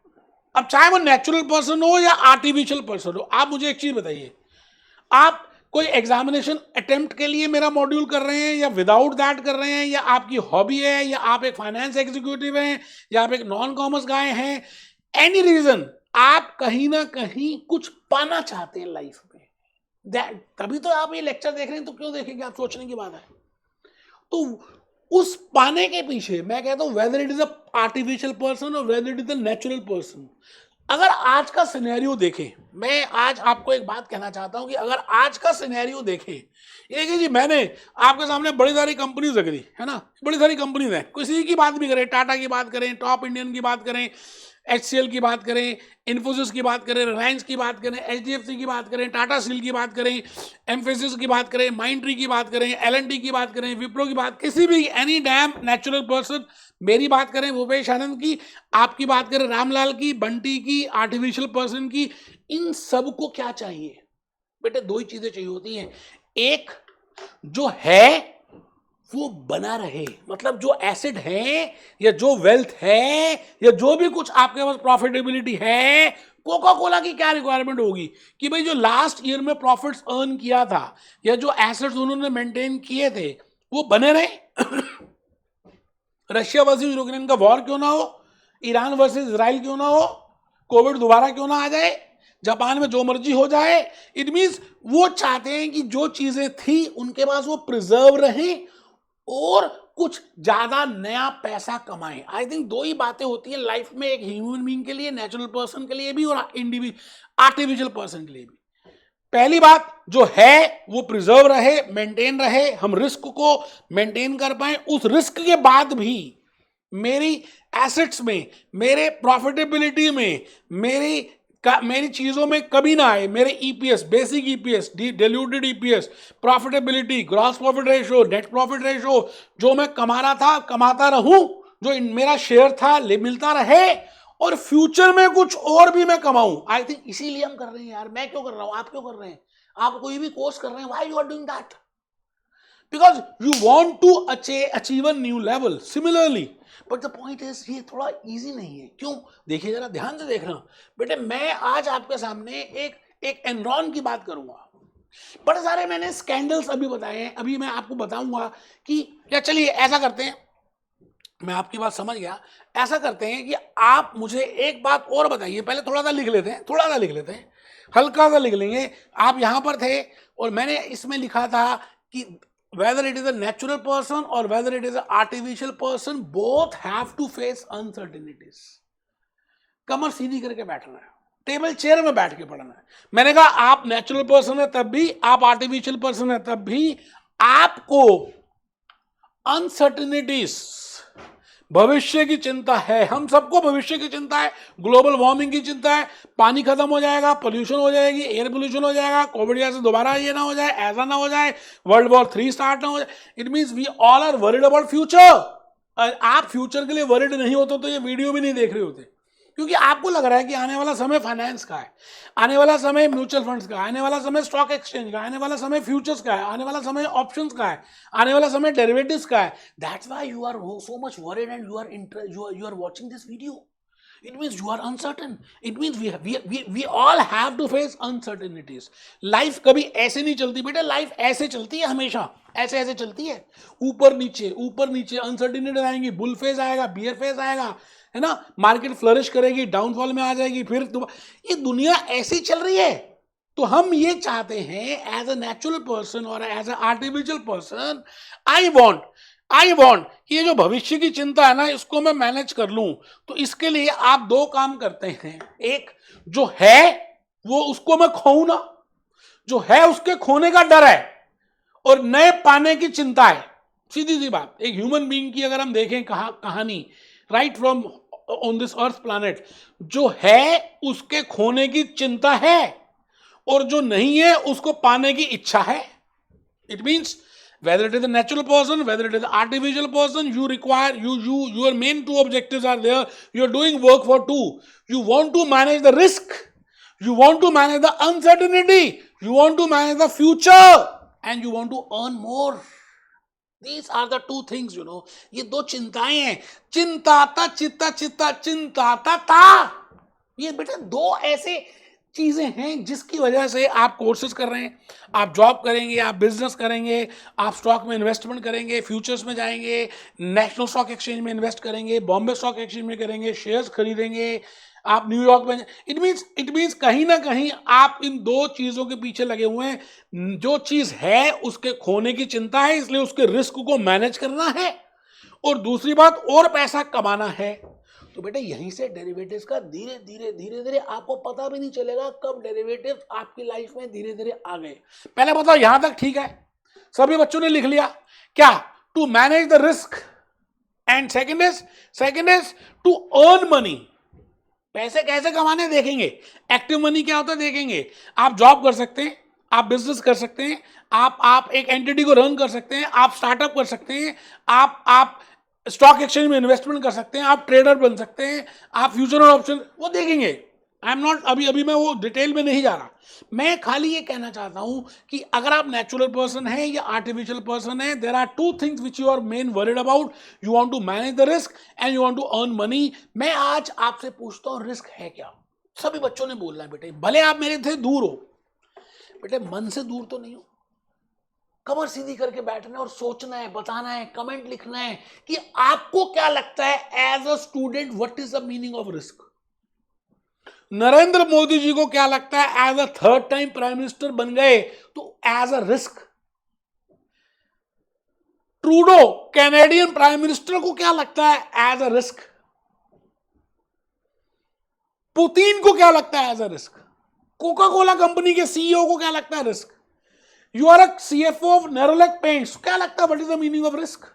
अब चाहे वो natural person हो या आर्टिफिशियल पर्सन हो, आप मुझे एक चीज बताइए, आप कोई एग्जामिनेशन अटेम्प्ट के लिए मेरा मॉड्यूल कर रहे हैं या विदाउट दैट कर रहे हैं, या आपकी हॉबी है, या आप एक फाइनेंस एग्जीक्यूटिव हैं, या आप एक नॉन कॉमर्स गाय हैं, एनी रीजन आप कहीं ना कहीं कुछ पाना चाहते हैं लाइफ में, तभी तो आप ये लेक्चर देख रहे हैं। तो क्यों देखेंगे, आप सोचने की बात है। तो उस पाने के पीछे मैं कहता हूं whether it is a artificial person और whether it is a natural person, अगर आज का सिनेरियो देखें, मैं आज आपको एक बात कहना चाहता हूं कि अगर आज का सिनेरियो देखें, ये कि जी मैंने आपके सामने बड़ी सारी कंपनीज रख दी है ना, बड़ी सारी कंपनीज हैं, किसी की बात भी करें, टाटा की बात करें, टॉप इंडियन की बात करें, HCL की बात करें, इन्फोसिस की बात करें, रिलायंस की बात करें, HDFC की बात करें, टाटा स्टील की बात करें, एम्फेसिस की बात करें, माइंडट्री की बात करें, L&T की बात करें, विप्रो की बात, किसी भी एनी डैम नेचुरल पर्सन, मेरी बात करें भूपेश आनंद की, आपकी बात करें रामलाल की, बंटी की, आर्टिफिशियल पर्सन की, इन सबको क्या चाहिए बेटे? दो ही चीजें चाहिए होती हैं, एक जो है वो बना रहे, मतलब जो एसेट है या जो वेल्थ है या जो भी कुछ आपके पास प्रॉफिटेबिलिटी है, कोका कोला की क्या रिक्वायरमेंट होगी कि भाई जो लास्ट ईयर में प्रॉफिट्स अर्न किया था या जो एसेट्स उन्होंने मेंटेन किए थे वो बने रहे। रशिया वर्सेस यूक्रेन का वॉर क्यों ना हो, ईरान वर्सेस इजराइल क्यों ना हो, कोविड दोबारा क्यों ना आ जाए, जापान में जो मर्जी हो जाए, इट मींस वो चाहते हैं कि जो चीजें थी उनके पास वो प्रिजर्व रहें और कुछ ज्यादा नया पैसा कमाएं। आई थिंक दो ही बातें होती है लाइफ में, एक ह्यूमन बीइंग के लिए, नेचुरल पर्सन के लिए भी, और आर्टिफिशियल पर्सन के लिए भी। पहली बात जो है वो प्रिजर्व रहे, मेंटेन रहे, हम रिस्क को मेंटेन कर पाए, उस रिस्क के बाद भी मेरी एसेट्स में, मेरे प्रॉफिटेबिलिटी में, मेरी चीजों में कभी ना आए मेरे EPS, basic EPS, diluted EPS, profitability, gross profit ratio, net profit ratio, जो मैं कमा रहा था कमाता रहूं, जो मेरा शेयर था मिलता रहे, और फ्यूचर में कुछ और भी मैं कमाऊं। आई थिंक इसीलिए हम कर रहे हैं यार, मैं क्यों कर रहा हूं, आप क्यों कर रहे हैं, आप कोई भी कोर्स कर रहे हैं, why you are doing that? Because you want to achieve a new level. Similarly but the point is ये थोड़ा इजी नहीं है। क्यों? देखिए जरा ध्यान से देखना बेटे, मैं आज आपके सामने एक एनरॉन की बात करूंगा। बड़े सारे मैंने स्कैंडल्स अभी बताए हैं, अभी मैं आपको बताऊंगा कि क्या, चलिए ऐसा करते हैं, मैं आपकी बात समझ गया, ऐसा करते हैं कि आप मुझे एक बात और बताइए, पहले थोड़ा सा लिख लेते हैं, थोड़ा सा लिख लेते हैं, हल्का सा लिख लेंगे। आप यहां पर थे और मैंने इसमें लिखा था कि whether it is a natural person or whether it is an artificial person, both have to face uncertainties। कमर सीधी करके बैठना है, टेबल चेयर में बैठ के पढ़ना है। मैंने कहा आप नेचुरल पर्सन है तब भी, आप आर्टिफिशियल पर्सन है तब भी, आपको अनसर्टेनिटीज, भविष्य की चिंता है। हम सबको भविष्य की चिंता है, ग्लोबल वार्मिंग की चिंता है, पानी खत्म हो जाएगा, पोल्यूशन हो जाएगी, एयर पोल्यूशन हो जाएगा, कोविड जैसे दोबारा ये ना हो जाए, ऐसा ना हो जाए, वर्ल्ड वॉर 3 स्टार्ट ना हो जाए। It means we all are worried about future. आप फ्यूचर के लिए वरिड नहीं होते तो ये वीडियो भी नहीं देख रहे होते, क्योंकि आपको लग रहा है कि आने वाला समय फाइनेंस का है, आने वाला समय म्यूचुअल फंड्स का, आने वाला समय स्टॉक एक्सचेंज का, आने वाला समय फ्यूचर्स का है, आने वाला समय ऑप्शंस का है, आने वाला समय डेरिवेटिव्स का है। That's why you are so much worried and you are watching this video. It means you are uncertain. It means we all have to face uncertainties. Life कभी ऐसे नहीं चलती बेटा, लाइफ ऐसे चलती है, हमेशा ऐसे ऐसे चलती है, ऊपर नीचे अनसर्टेनिटी आएंगी, बुल फेज आएगा, बियर फेज आएगा, है ना, मार्केट फ्लरिश करेगी, डाउनफॉल में आ जाएगी, फिर ये दुनिया ऐसी चल रही है। तो हम ये चाहते हैं एज अ नेचुरल पर्सन और as a artificial person, I want कि ये जो भविष्य की चिंता है ना, इसको मैं मैनेज कर लूं। तो इसके लिए आप 2 काम करते हैं। एक, जो है वो उसको मैं खोऊं ना, जो है उसके खोने का डर है और नए पाने की चिंता है। सीधी सी बात, एक ह्यूमन बीइंग की अगर हम देखें कहानी, right from on this earth planet, जो है उसके खोने की चिंता है और जो नहीं है उसको पाने की इच्छा है। It means whether it is a natural person, whether it is an artificial person, you require your main 2 objectives are there. You are doing work for 2. You want to manage the risk, you want to manage the uncertainty, you want to manage the future, and you want to earn more. These are the 2 things, you know. ये 2 चिंताएं हैं, चिंताता चिंताता। ये बेटा 2 ऐसे चीजें हैं जिसकी वजह से आप कोर्सेज कर रहे हैं, आप जॉब करेंगे, आप बिजनेस करेंगे, आप स्टॉक में इन्वेस्टमेंट करेंगे, फ्यूचर्स में जाएंगे, नेशनल स्टॉक एक्सचेंज में इन्वेस्ट करेंगे, बॉम्बे स्टॉक एक्सचेंज में करेंगे, शेयर्स खरीदेंगे, आप न्यूयॉर्क में। इट मीन्स कहीं ना कहीं आप इन 2 चीजों के पीछे लगे हुए हैं। जो चीज है उसके खोने की चिंता है, इसलिए उसके रिस्क को मैनेज करना है, और दूसरी बात और पैसा कमाना है। तो बेटा यहीं से डेरिवेटिव्स का धीरे धीरे आपको पता भी नहीं चलेगा कब डेरिवेटिव्स आपकी लाइफ में धीरे धीरे आ गए। पहले बताओ यहां तक ठीक है, सभी बच्चों ने लिख लिया क्या? To manage the risk, and second is to earn money. पैसे कैसे कमाने देखेंगे, एक्टिव मनी क्या होता है देखेंगे। आप जॉब कर सकते हैं, आप बिजनेस कर सकते हैं, आप एक एंटिटी को रन कर सकते हैं, आप स्टार्टअप कर सकते हैं, आप स्टॉक एक्सचेंज में इन्वेस्टमेंट कर सकते हैं, आप ट्रेडर बन सकते हैं, आप फ्यूचर और ऑप्शन वो देखेंगे। आई एम नॉट अभी मैं वो डिटेल में नहीं जा रहा। मैं खाली ये कहना चाहता हूं कि अगर आप नेचुरल पर्सन है या आर्टिफिशियल पर्सन है, there are 2 things which you are main worried about. You want to manage the risk and you want to earn money. मैं आज आपसे पूछता हूं रिस्क है क्या? सभी बच्चों ने बोलना है बेटे, भले आप मेरे से दूर हो, बेटे मन से दूर तो नहीं हो। कमर सीधी करके बैठना है और सोचना है, बताना है, कमेंट लिखना है कि आपको क्या लगता है as a student what is the meaning of risk. Narendra Modi ji को क्या लगता है as a 3rd time prime minister बन गए तो as a risk. Trudeau Canadian prime minister को क्या लगता है एज अ रिस्क। पुतिन को क्या लगता है as a risk. Coca Cola company के सीईओ को क्या लगता है risk. You are a CFO of Nerolac Paints, क्या लगता है what is the meaning of risk?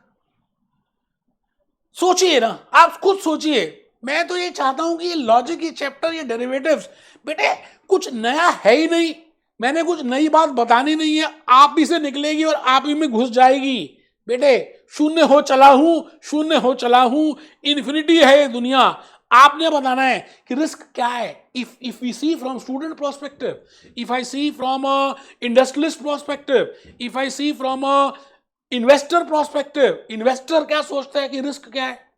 सोचिए ना, आप खुद सोचिए। मैं तो ये चाहता हूं कि ये लॉजिक, ये चैप्टर, ये डेरिवेटिव्स बेटे कुछ नया है ही नहीं। मैंने कुछ नई बात बतानी नहीं है, आप ही से निकलेगी और आप ही में घुस जाएगी। बेटे शून्य हो चला हूं, इन्फिनिटी है ये दुनिया। आपने बताना है कि रिस्क क्या है। If we see from student prospective, if I see from industrialist prospective, if I see from investor prospective, investor क्या सोचता है कि रिस्क क्या है।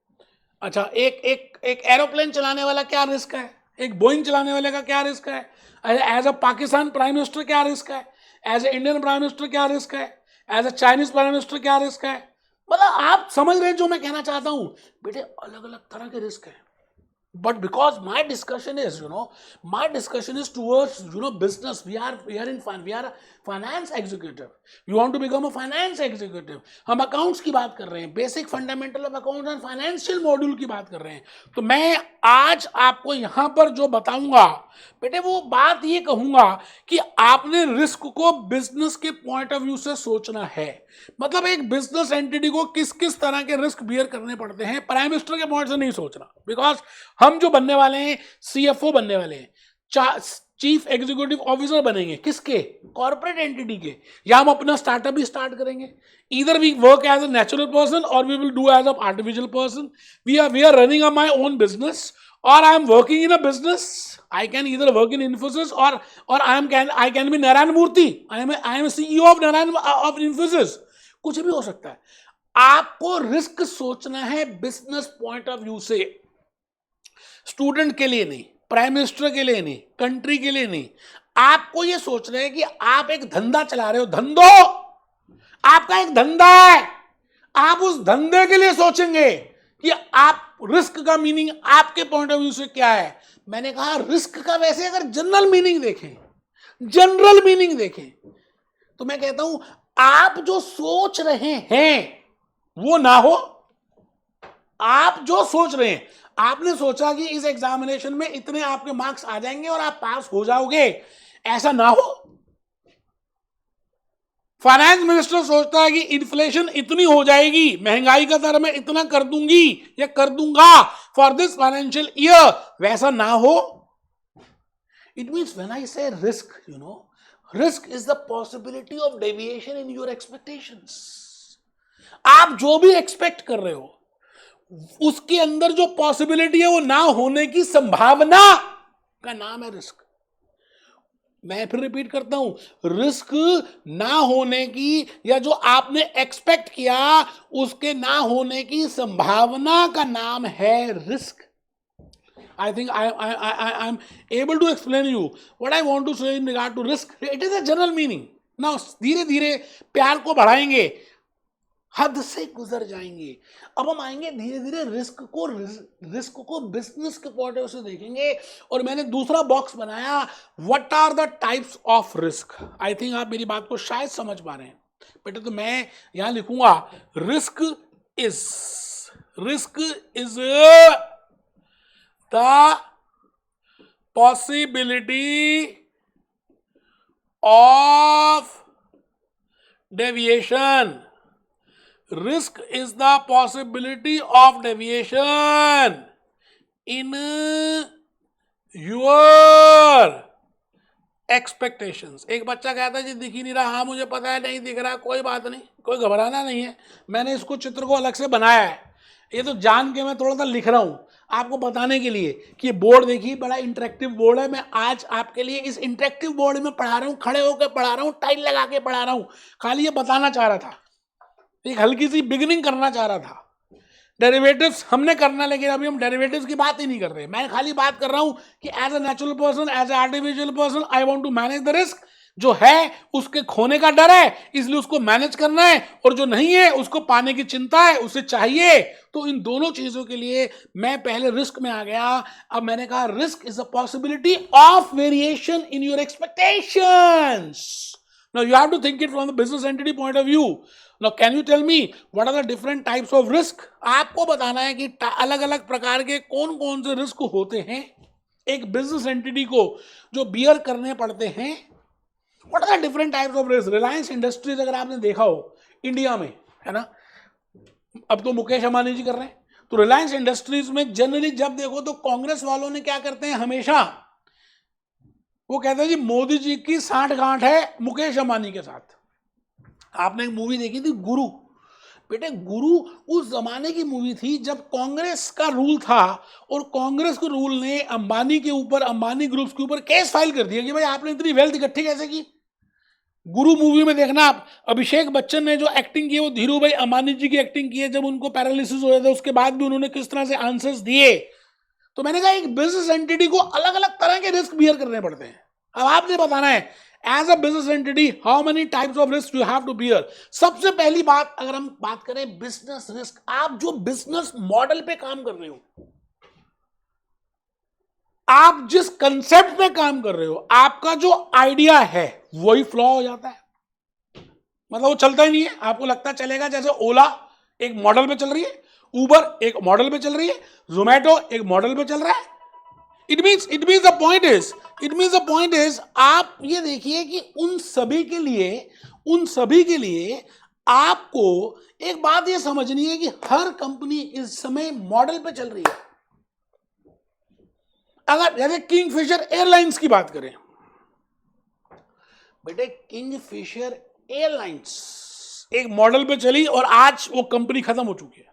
अच्छा, एक एरोप्लेन चलाने वाला क्या रिस्क है, एक बोइंग चलाने वाले का क्या रिस्क है, as a Pakistan prime minister क्या रिस्क है, as a Indian prime minister क्या रिस्क है, as a Chinese prime minister क्या रिस्क है। मतलब आप समझ रहे हैं जो मैं कहना चाहता हूं बेटे, अलग अलग तरह के रिस्क है। But because my discussion is towards business. We are a finance executive. We want to become a finance executive. हम अकाउंट्स की बात कर रहे हैं, basic fundamental of account and financial module की बात कर रहे हैं. तो मैं आज आपको यहाँ पर जो बताऊंगा बेटे, वो बात ये कहूंगा कि आपने रिस्क को बिजनेस के पॉइंट ऑफ व्यू से सोचना है. मतलब एक बिजनेस एंटिटी को किस किस तरह के रिस्क बियर करने पड़ते हैं, प्राइम मिनिस्टर के पॉइंट से नहीं सोचना. बिकॉज हम जो बनने वाले हैं, सीएफओ बनने वाले हैं, चीफ एग्जीक्यूटिव ऑफिसर बनेंगे. किसके? कॉर्पोरेट एंटिटी के. या हम अपना स्टार्टअप ही स्टार्ट करेंगे. Either we work as a natural person और we will do as a artificial person. We are running my own business और I am working in a business. I can either work in Infosys or I can be Narayan Murthy. I am CEO of Infosys. कुछ भी हो सकता है. आपको risk सोचना है business point of view से. स्टूडेंट के लिए नहीं, प्राइम मिनिस्टर के लिए नहीं, कंट्री के लिए नहीं. आपको ये सोचना है कि आप एक धंधा चला रहे हो. धंधो आपका एक धंधा है. आप उस धंधे के लिए सोचेंगे कि आप रिस्क का मीनिंग आपके पॉइंट ऑफ व्यू से क्या है. मैंने कहा रिस्क का वैसे अगर जनरल मीनिंग देखें तो मैं कहता हूं आप जो सोच रहे हैं वो ना हो. आप जो सोच रहे हैं, आपने सोचा कि इस एग्जामिनेशन में इतने आपके मार्क्स आ जाएंगे और आप पास हो जाओगे, ऐसा ना हो. फाइनेंस मिनिस्टर सोचता है कि इन्फ्लेशन इतनी हो जाएगी, महंगाई का दर मैं इतना कर दूंगी या कर दूंगा फॉर दिस फाइनेंशियल ईयर, वैसा ना हो. इट मीन्स व्हेन आई से risk, risk is the possibility of deviation in your expectations. आप जो भी एक्सपेक्ट कर रहे हो उसके अंदर जो पॉसिबिलिटी है वो ना होने की संभावना का नाम है रिस्क. मैं फिर रिपीट करता हूं, रिस्क ना होने की या जो आपने एक्सपेक्ट किया उसके ना होने की संभावना का नाम है risk. I think I am able to explain you what I want to say in regard to risk. It is a general meaning. ना धीरे धीरे प्यार को बढ़ाएंगे, हद से गुजर जाएंगे. अब हम आएंगे धीरे धीरे रिस्क को बिजनेस के पॉइंट ऑफ व्यू से देखेंगे. और मैंने दूसरा बॉक्स बनाया, what are the types of risk. I think आप मेरी बात को शायद समझ पा रहे हैं बेटे. तो मैं यहां लिखूंगा risk is the possibility of deviation. Risk is the possibility of deviation in your expectations. एक बच्चा कहता है जी दिख ही नहीं रहा. हाँ मुझे पता है नहीं दिख रहा, कोई बात नहीं, कोई घबराना नहीं है. मैंने इसको चित्र को अलग से बनाया है. ये तो जान के मैं थोड़ा सा लिख रहा हूँ आपको बताने के लिए कि ये बोर्ड देखिए बड़ा इंटरेक्टिव बोर्ड है. मैं आज आपके लिए इस इंटरेक्टिव बोर्ड में पढ़ा रहा हूँ, खड़े होकर पढ़ा रहा हूँ, टाइल लगा के पढ़ा रहा हूँ. खाली ये बताना चाह रहा था, एक हल्की सी बिगिनिंग करना चाह रहा था. डेरिवेटिव्स हमने करना, लेकिन अभी हम डेरिवेटिव्स की बात ही नहीं कर रहे. मैं खाली बात कर रहा हूं कि as a natural person, as a artificial person, I want to manage the risk. जो है उसके खोने का डर है, इसलिए उसको मैनेज करना है, और जो नहीं है उसको पाने की चिंता है, उसे चाहिए. तो इन दोनों चीजों के लिए मैं पहले रिस्क में आ गया. अब मैंने कहा risk is a possibility of variation in your expectations. Now you have to think it from the business entity point of view. Now, can you tell me what are the different types of risk? आपको बताना है कि अलग अलग प्रकार के कौन कौन से रिस्क होते हैं एक बिजनेस एंटिटी को जो बियर करने पड़ते हैं. What are the different types of risk? Reliance industries अगर आपने देखा हो इंडिया में, है ना, अब तो मुकेश अंबानी जी कर रहे हैं. तो रिलायंस इंडस्ट्रीज में जनरली जब देखो तो कांग्रेस वालों ने क्या करते हैं, हमेशा वो कहते हैं जी मोदी जी की सांठगांठ है मुकेश अंबानी के साथ. आपने एक मूवी देखी थी गुरु. बेटे गुरु उस जमाने की मूवी थी जब कांग्रेस का रूल था और कांग्रेस के रूल ने अंबानी के ऊपर, अंबानी ग्रुप्स के ऊपर केस फाइल कर दिया कि भाई आपने इतनी वेल्थ इकट्ठी कैसे की. गुरु मूवी में देखना आप, अभिषेक बच्चन ने जो एक्टिंग की वो धीरू भाई अंबानी जी की एक्टिंग की है. जब उनको पैरालिसिस हुआ था उसके बाद भी उन्होंने किस तरह से आंसर्स दिए. तो मैंने कहा एक बिजनेस एंटिटी को अलग अलग तरह के रिस्क बियर करने पड़ते हैं. अब आपने बताना है as a business entity how many types of risk you have to bear. सबसे पहली बात अगर हम बात करें बिजनेस रिस्क, आप जो बिजनेस मॉडल पे काम कर रहे हो, आप जिस कंसेप्ट पे काम कर रहे हो, आपका जो आइडिया है वही फ्लॉ हो जाता है, मतलब वो चलता ही नहीं है। आपको लगता है चलेगा, जैसे ओला एक मॉडल पे चल रही है, उबर एक मॉडल पे चल रही है, जोमेटो एक मॉडल पे चल रहा है। It means the point is आप ये देखिए कि उन सभी के लिए आपको एक बात ये समझनी है कि हर कंपनी इस समय मॉडल पे चल रही है। अगर जैसे किंगफिशर एयरलाइंस की बात करें, बेटे किंगफिशर एयरलाइंस एक मॉडल पे चली और आज वो कंपनी खत्म हो चुकी है।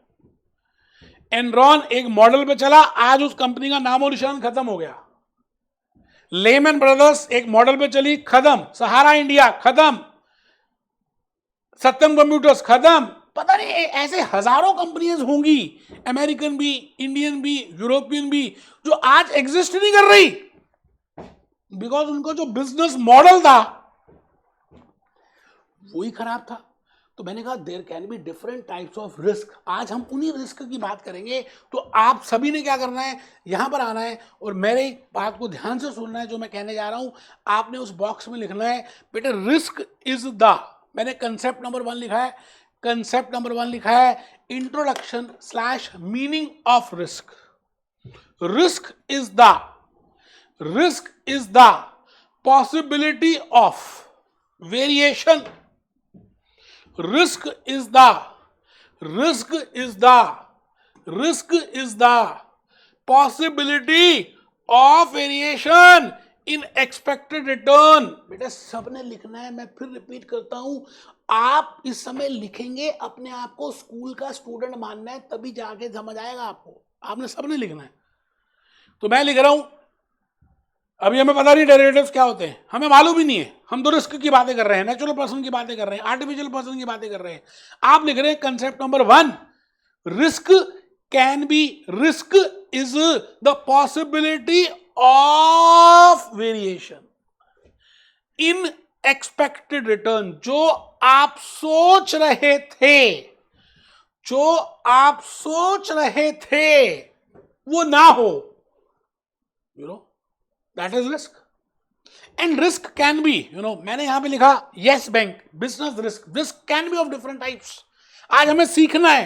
एनरॉन एक मॉडल पे चला, आज उस कंपनी का नामो निशान खत्म हो गया। लेमन ब्रदर्स एक मॉडल पे चली, खत्म। सहारा इंडिया खत्म, सत्यम कंप्यूटर्स खत्म। पता नहीं ऐसे हजारों कंपनियां होंगी, अमेरिकन भी, इंडियन भी, यूरोपियन भी, जो आज एग्जिस्ट नहीं कर रही, बिकॉज उनका जो बिजनेस मॉडल था वही खराब था। तो मैंने कहा there can be different types of risk. आज हम उन्हीं रिस्क की बात करेंगे। तो आप सभी ने क्या करना है, यहां पर आना है और मेरे बात को ध्यान से सुनना है। जो मैं कहने जा रहा हूं आपने उस बॉक्स में लिखना है, बेटे रिस्क इज द, मैंने कंसेप्ट नंबर 1 लिखा है, कंसेप्ट नंबर 1 लिखा है introduction / meaning of risk. Risk is the possibility of variation. Risk is the possibility of variation in expected return। बेटा सबने लिखना है, मैं फिर रिपीट करता हूं, आप इस समय लिखेंगे, अपने आप को स्कूल का स्टूडेंट मानना है, तभी जाके समझ आएगा आपको। आपने सबने लिखना है। तो मैं लिख रहा हूं, अभी हमें पता नहीं डेरिवेटिव्स क्या होते हैं, हमें मालूम ही नहीं है। हम तो रिस्क की बातें कर रहे हैं, नेचुरल पर्सन की बातें कर रहे हैं, आर्टिफिशियल पर्सन की बातें कर रहे हैं। आप लिख रहे हैं concept number 1, risk is the possibility of variation in expected return. जो आप सोच रहे थे वो ना हो, that is risk. And risk can be, मैंने यहां पे लिखा yes bank, business risk can be of different types। आज हमें सीखना है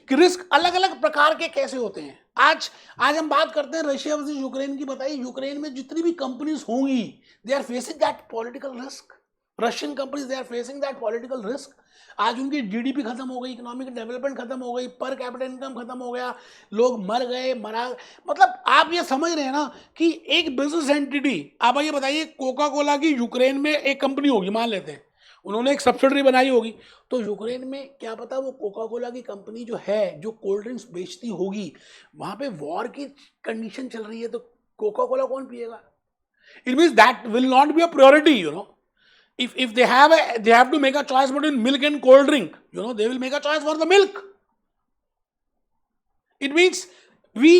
कि रिस्क अलग अलग प्रकार के कैसे होते हैं। आज हम बात करते हैं रशिया वर्सेस यूक्रेन की। बताइए यूक्रेन में जितनी भी कंपनीज होंगी, they are facing that political risk. Russian companies they are facing that political risk. आज उनकी जीडीपी खत्म हो गई, इकोनॉमिक डेवलपमेंट खत्म हो गई, पर कैपिटा इनकम खत्म हो गया, लोग मर गए, मतलब आप ये समझ रहे हैं ना कि एक बिजनेस एंटिटी, आप ये बताइए कोका कोला की यूक्रेन में एक कंपनी होगी, मान लेते हैं उन्होंने एक सब्सिडरी बनाई होगी, तो यूक्रेन में क्या पता वो कोका कोला की कंपनी जो है, जो कोल्ड ड्रिंक्स बेचती होगी, वहां पे वॉर की कंडीशन चल रही है, तो कोका कोला कौन पिएगा? It means that will not be a priority. If they have to make a choice between milk and cold drink, they will make a choice for the milk. It means we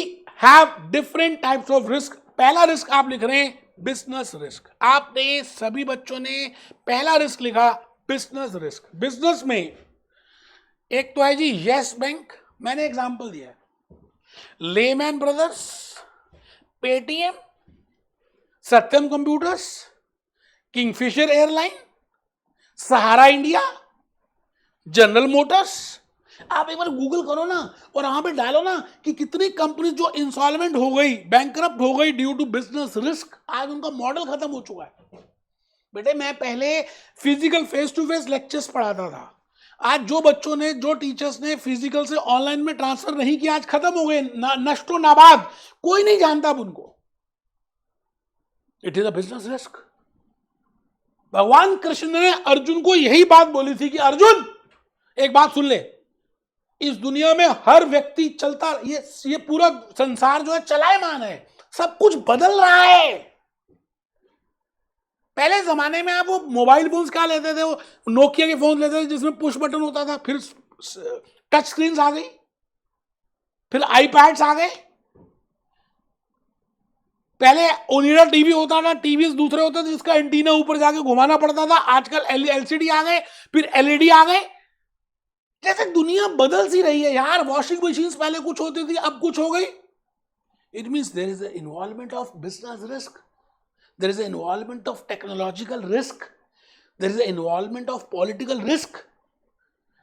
have different types of risk। पहला risk आप लिख रहे हैं business risk. आपने सभी बच्चों ने पहला रिस्क लिखा बिजनेस रिस्क। बिजनेस में एक तो है जी यस बैंक, मैंने एग्जांपल दिया है, लेमैन ब्रदर्स, पेटीएम, सत्यम कंप्यूटर्स, किंगफिशर एयरलाइन, सहारा इंडिया, जनरल मोटर्स। आप एक बार गूगल करो ना और वहां पे डालो ना कि कितनी कंपनी जो इंसॉल्वेंट हो गई, बैंकरप्ट हो गई ड्यू टू बिजनेस रिस्क। आज उनका मॉडल खत्म हो चुका है। बेटे मैं पहले physical face to face lectures पढ़ाता था। आज जो बच्चों ने, जो टीचर्स ने फिजिकल से ऑनलाइन में ट्रांसफर नहीं किया, आज खत्म हो गए, नष्टो नाबाद, कोई नहीं जानता अब उनको। It is a business risk. भगवान कृष्ण ने अर्जुन को यही बात बोली थी कि अर्जुन एक बात सुन ले, इस दुनिया में हर व्यक्ति चलता, ये पूरा संसार जो है चलायमान है, सब कुछ बदल रहा है। पहले जमाने में आप वो मोबाइल फोन्स क्या लेते थे, वो नोकिया के फोन लेते थे जिसमें पुश बटन होता था, फिर टच स्क्रीन आ गई, फिर आईपैड्स आ गए, पहले ओनिडा टीवी होता था, टीवी दूसरे होते थे जिसका एंटीना ऊपर जाके घुमाना पड़ता था, आजकल एलसीडी आ गए, फिर एलईडी आ गए। जैसे दुनिया बदल सी रही है यार। वॉशिंग मशीन पहले कुछ होती थी, अब कुछ हो गई। It means there is an involvement of business risk, there is an involvement of technological risk, there is an involvement of political risk.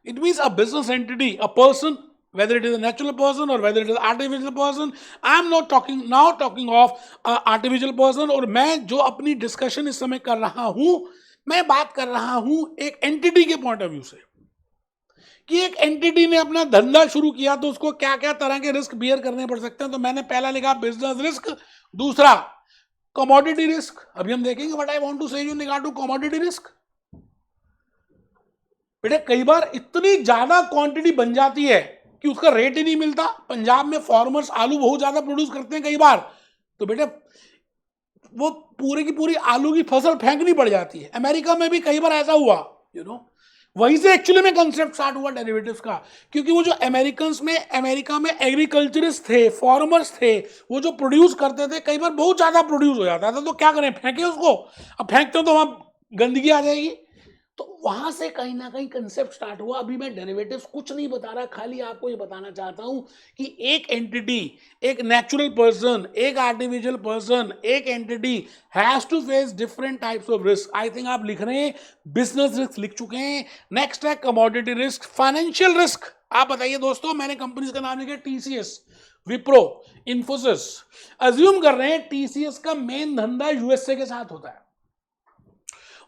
It means a business entity, a person, whether it is a natural person or whether it is artificial person. I am not talking now talking of artificial person. और मैं जो अपनी discussion इस समय कर रहा हूं, मैं बात कर रहा हूं एक एंटिटी के पॉइंट ऑफ व्यू से, कि एक एंटिटी ने अपना धंधा शुरू किया तो उसको क्या क्या तरह के रिस्क बियर करने पड़ सकते हैं. तो मैंने पहला लिखा बिजनेस रिस्क, दूसरा कमोडिटी रिस्क. अभी हम देखेंगे what I want to say in regard to commodity risk. बेटे कई बार इतनी ज्यादा क्वांटिटी बन जाती है कि उसका रेट ही नहीं मिलता. पंजाब में फार्मर्स आलू बहुत ज्यादा प्रोड्यूस करते हैं कई बार, तो बेटे वो पूरी की पूरी आलू की फसल फेंकनी पड़ जाती है. अमेरिका में भी कई बार ऐसा हुआ, वहीं से एक्चुअली में कंसेप्ट स्टार्ट हुआ डेरिवेटिव्स का. क्योंकि वो जो अमेरिका में एग्रीकल्चरिस्ट थे, फार्मर्स थे, वो जो प्रोड्यूस करते थे कई बार बहुत ज्यादा प्रोड्यूस हो जाता था. तो क्या करें, फेंके उसको. अब फेंकते हो तो वहां गंदगी आ जाएगी. तो वहां से कहीं ना कहीं कंसेप्ट स्टार्ट हुआ. अभी मैं डेरिवेटिव्स कुछ नहीं बता रहा, खाली आपको ये बताना चाहता हूं कि एक एंटिटी, एक नेचुरल पर्सन, एक आर्टिफिशियल पर्सन, एक entity has to face different types of risk. I think आप लिख रहे हैं बिजनेस रिस्क लिख चुके हैं. नेक्स्ट है कमोडिटी रिस्क, फाइनेंशियल रिस्क. आप बताइए दोस्तों, मैंने कंपनीज का नाम लिखा टीसीएस, विप्रो, इन्फोसिस. अज्यूम कर रहे हैं टीसीएस का मेन धंधा यूएसए के साथ होता है,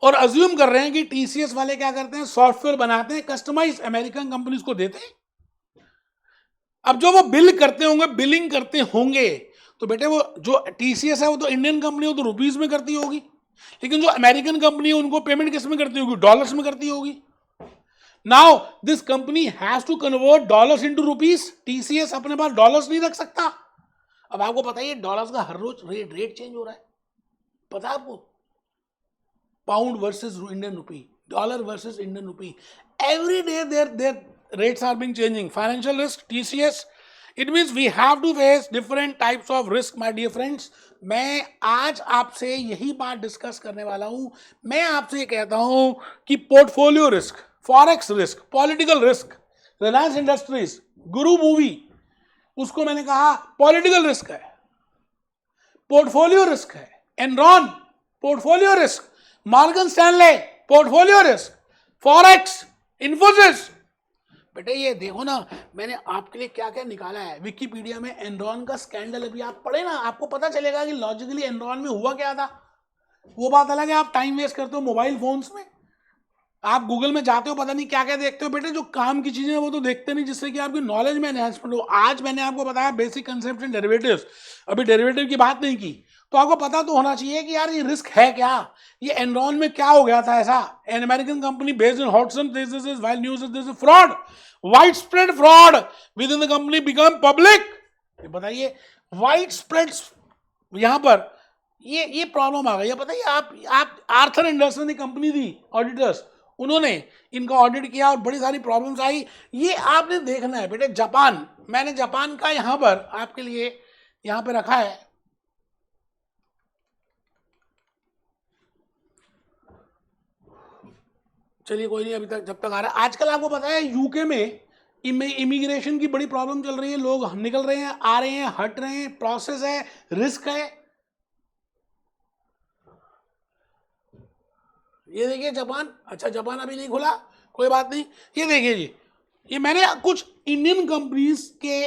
और अज्यूम कर रहे हैं कि टीसीएस वाले क्या करते हैं, सॉफ्टवेयर बनाते हैं, कस्टमाइज अमेरिकन कंपनीज को देते हैं. अब जो वो बिल करते होंगे, बिलिंग करते होंगे, तो बेटे वो जो टीसीएस है वो तो इंडियन कंपनी हो तो रुपीज में करती होगी, लेकिन जो अमेरिकन कंपनी है उनको पेमेंट किस में करती होगी, डॉलर्स में करती होगी. Now this company has to convert dollars into rupees. TCS अपने पास डॉलर्स नहीं रख सकता. अब आपको पता है डॉलर्स का हर रोज रेट चेंज हो रहा है, पता है आपको. Pound versus Indian rupee, dollar versus Indian rupee. Every day their rates are being changing. Financial risk, TCS. It means we have to face different types of risk, my dear friends. मैं आज आपसे यही बात discuss करने वाला हूं. मैं आपसे कहता हूं कि portfolio risk, forex risk, political risk. Reliance industries, गुरु मूवी, उसको मैंने कहा पॉलिटिकल रिस्क है, पोर्टफोलियो रिस्क है. Enron, portfolio risk. Morgan Stanley, portfolio risk. Forex, Infosys. बेटे ये देखो ना, मैंने आपके लिए क्या क्या निकाला है. विकिपीडिया में एनरॉन का स्कैंडल, अभी आप पढ़े ना, आपको पता चलेगा कि लॉजिकली एनरॉन में हुआ क्या था. वो बात अलग है, आप टाइम वेस्ट करते हो मोबाइल फोन्स में, आप गूगल में जाते हो, पता नहीं क्या क्या देखते हो. बेटे जो काम की चीजें वो तो देखते नहीं, जिससे कि आपकी नॉलेज में एनहांसमेंट हो. आज मैंने आपको बताया बेसिक कंसेप्ट इन डेरिवेटिव्स, अभी डेरिवेटिव की बात नहीं की, तो आपको पता तो होना चाहिए कि यार ये रिस्क है क्या, ये एनरॉन में क्या हो गया था ऐसा. An American company based in हॉटसन thesis is while news is this is fraud, widespread fraud within the company become public. ये बताइए widespread, यहां पर ये प्रॉब्लम आ गई. बताइए आप आर्थर एंडरसन ने कंपनी दी ऑडिटर्स, उन्होंने इनका ऑडिट किया और बड़ी सारी प्रॉब्लम्स आई. ये आपने देखना है बेटे. जापान, मैंने जापान का यहां पर आपके लिए यहां पे रखा है. चलिए कोई नहीं, अभी तक जब तक आ रहा है. आजकल आपको पता है यूके में इमिग्रेशन की बड़ी प्रॉब्लम चल रही है. लोग निकल रहे हैं, आ रहे हैं, हट रहे हैं, प्रोसेस है, रिस्क है. ये देखिए जापान. अच्छा जापान अभी नहीं खुला, कोई बात नहीं. ये देखिए जी, ये मैंने कुछ इंडियन कंपनीज के,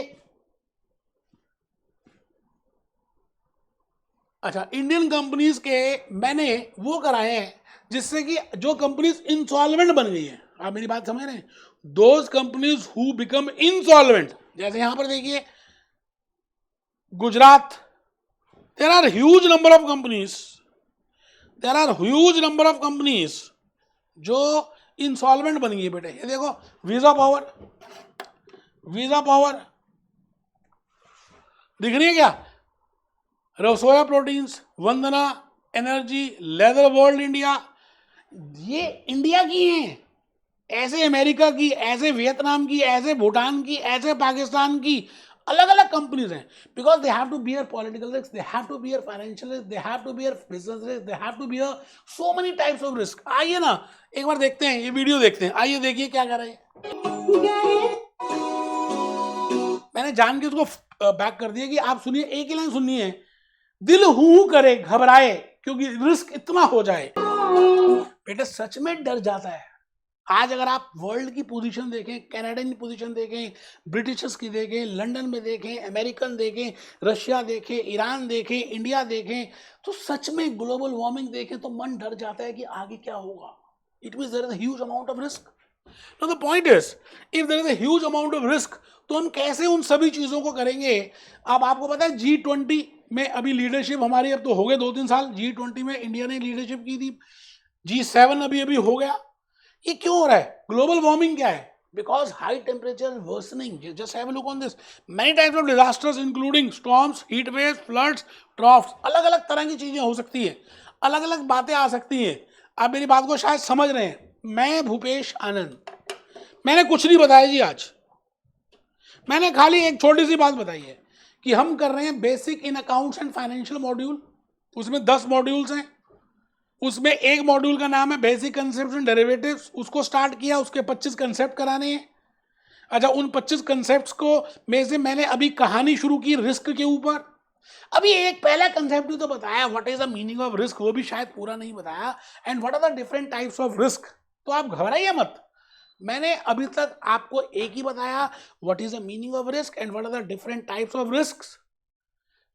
अच्छा इंडियन कंपनीज के मैंने वो कराए हैं जिससे कि जो कंपनीज इंसॉल्वेंट बन गई हैं. आप मेरी बात समझ रहे हैं, those companies who become insolvent. जैसे यहां पर देखिए Gujarat, there are huge number of companies, there are huge number of companies जो इंसॉल्वेंट बन गई है. बेटे ये देखो वीजा पावर, वीजा पावर दिख रही है क्या, रसोया प्रोटीन्स, वंदना एनर्जी, लेदर वर्ल्ड इंडिया. ये इंडिया की हैं, ऐसे अमेरिका की, ऐसे वियतनाम की, ऐसे भूटान की, ऐसे पाकिस्तान की, अलग अलग कंपनीज हैं. Because they have to bear political risk, they have to bear financial risk, they have to bear business risk, they have to bear so many types of risk. आइए ना एक बार देखते हैं, ये वीडियो देखते हैं. आइए देखिए क्या कर रहे हैं. मैंने जान के उसको बैक कर दिया कि आप सुनिए, एक ही लाइन सुननी है, दिल हूं करे घबराए क्योंकि रिस्क इतना हो जाए। बेटा सच में डर जाता है। आज अगर आप वर्ल्ड की पोजीशन देखें, कनाडियन की पोजीशन देखें, ब्रिटिशर्स की देखें, लंदन में देखें, अमेरिकन देखें, रशिया देखें, ईरान देखें, इंडिया देखें, तो सच में ग्लोबल वार्मिंग देखें तो मन डर जाता है कि आगे क्या होगा। It means there is a huge amount of risk. Now the point is, if there is a huge amount of risk, तो हम कैसे उन सभी चीजों को करेंगे। अब आपको पता है G20 में अभी लीडरशिप हमारी, अब तो हो गए 2-3 साल, G20 में इंडिया ने लीडरशिप की थी, G7 अभी अभी हो गया। ये क्यों हो रहा है? ग्लोबल वार्मिंग क्या है? Because high temperature worsening, just have a look on this, many types of disasters including storms, heat waves, floods, droughts, अलग अलग तरह की चीजें हो सकती है, अलग अलग बातें आ सकती हैं। आप मेरी बात को शायद समझ रहे हैं। मैं भूपेश आनंद, मैंने कुछ नहीं बताया जी आज, मैंने खाली एक छोटी सी बात बताई है कि हम कर रहे हैं basic in accounts and financial module, उसमें 10 मॉड्यूल्स हैं, उसमें एक मॉड्यूल का नाम है बेसिक कंसेप्ट एंड डेरिवेटिव्स, उसको स्टार्ट किया, उसके 25 कंसेप्ट कराने हैं। अच्छा, उन 25 कंसेप्ट्स को में से मैंने अभी कहानी शुरू की रिस्क के ऊपर। अभी एक पहला कंसेप्ट ही तो बताया, what is the meaning of risk, वो भी शायद पूरा नहीं बताया, and what are the different types of risk. तो आप घबराइए मत, मैंने अभी तक आपको एक ही बताया, what is the meaning of risk and what are the different types of risks.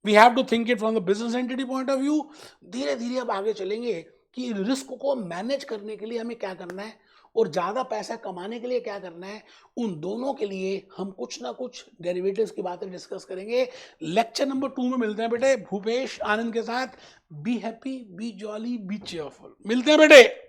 We have to think it from the business entity point of view. धीरे धीरे अब आगे चलेंगे कि रिस्क को मैनेज करने के लिए हमें क्या करना है और ज़्यादा पैसा कमाने के लिए क्या करना है। उन दोनों के लिए हम कुछ ना कुछ डेरिवेटिव्स की बातें डिस्कस करेंगे। लेक्चर नंबर 2 में मिलते हैं बेटे भूपेश आनंद के साथ। Be happy, B jolly, B cheerful. मिलते हैं बेटे।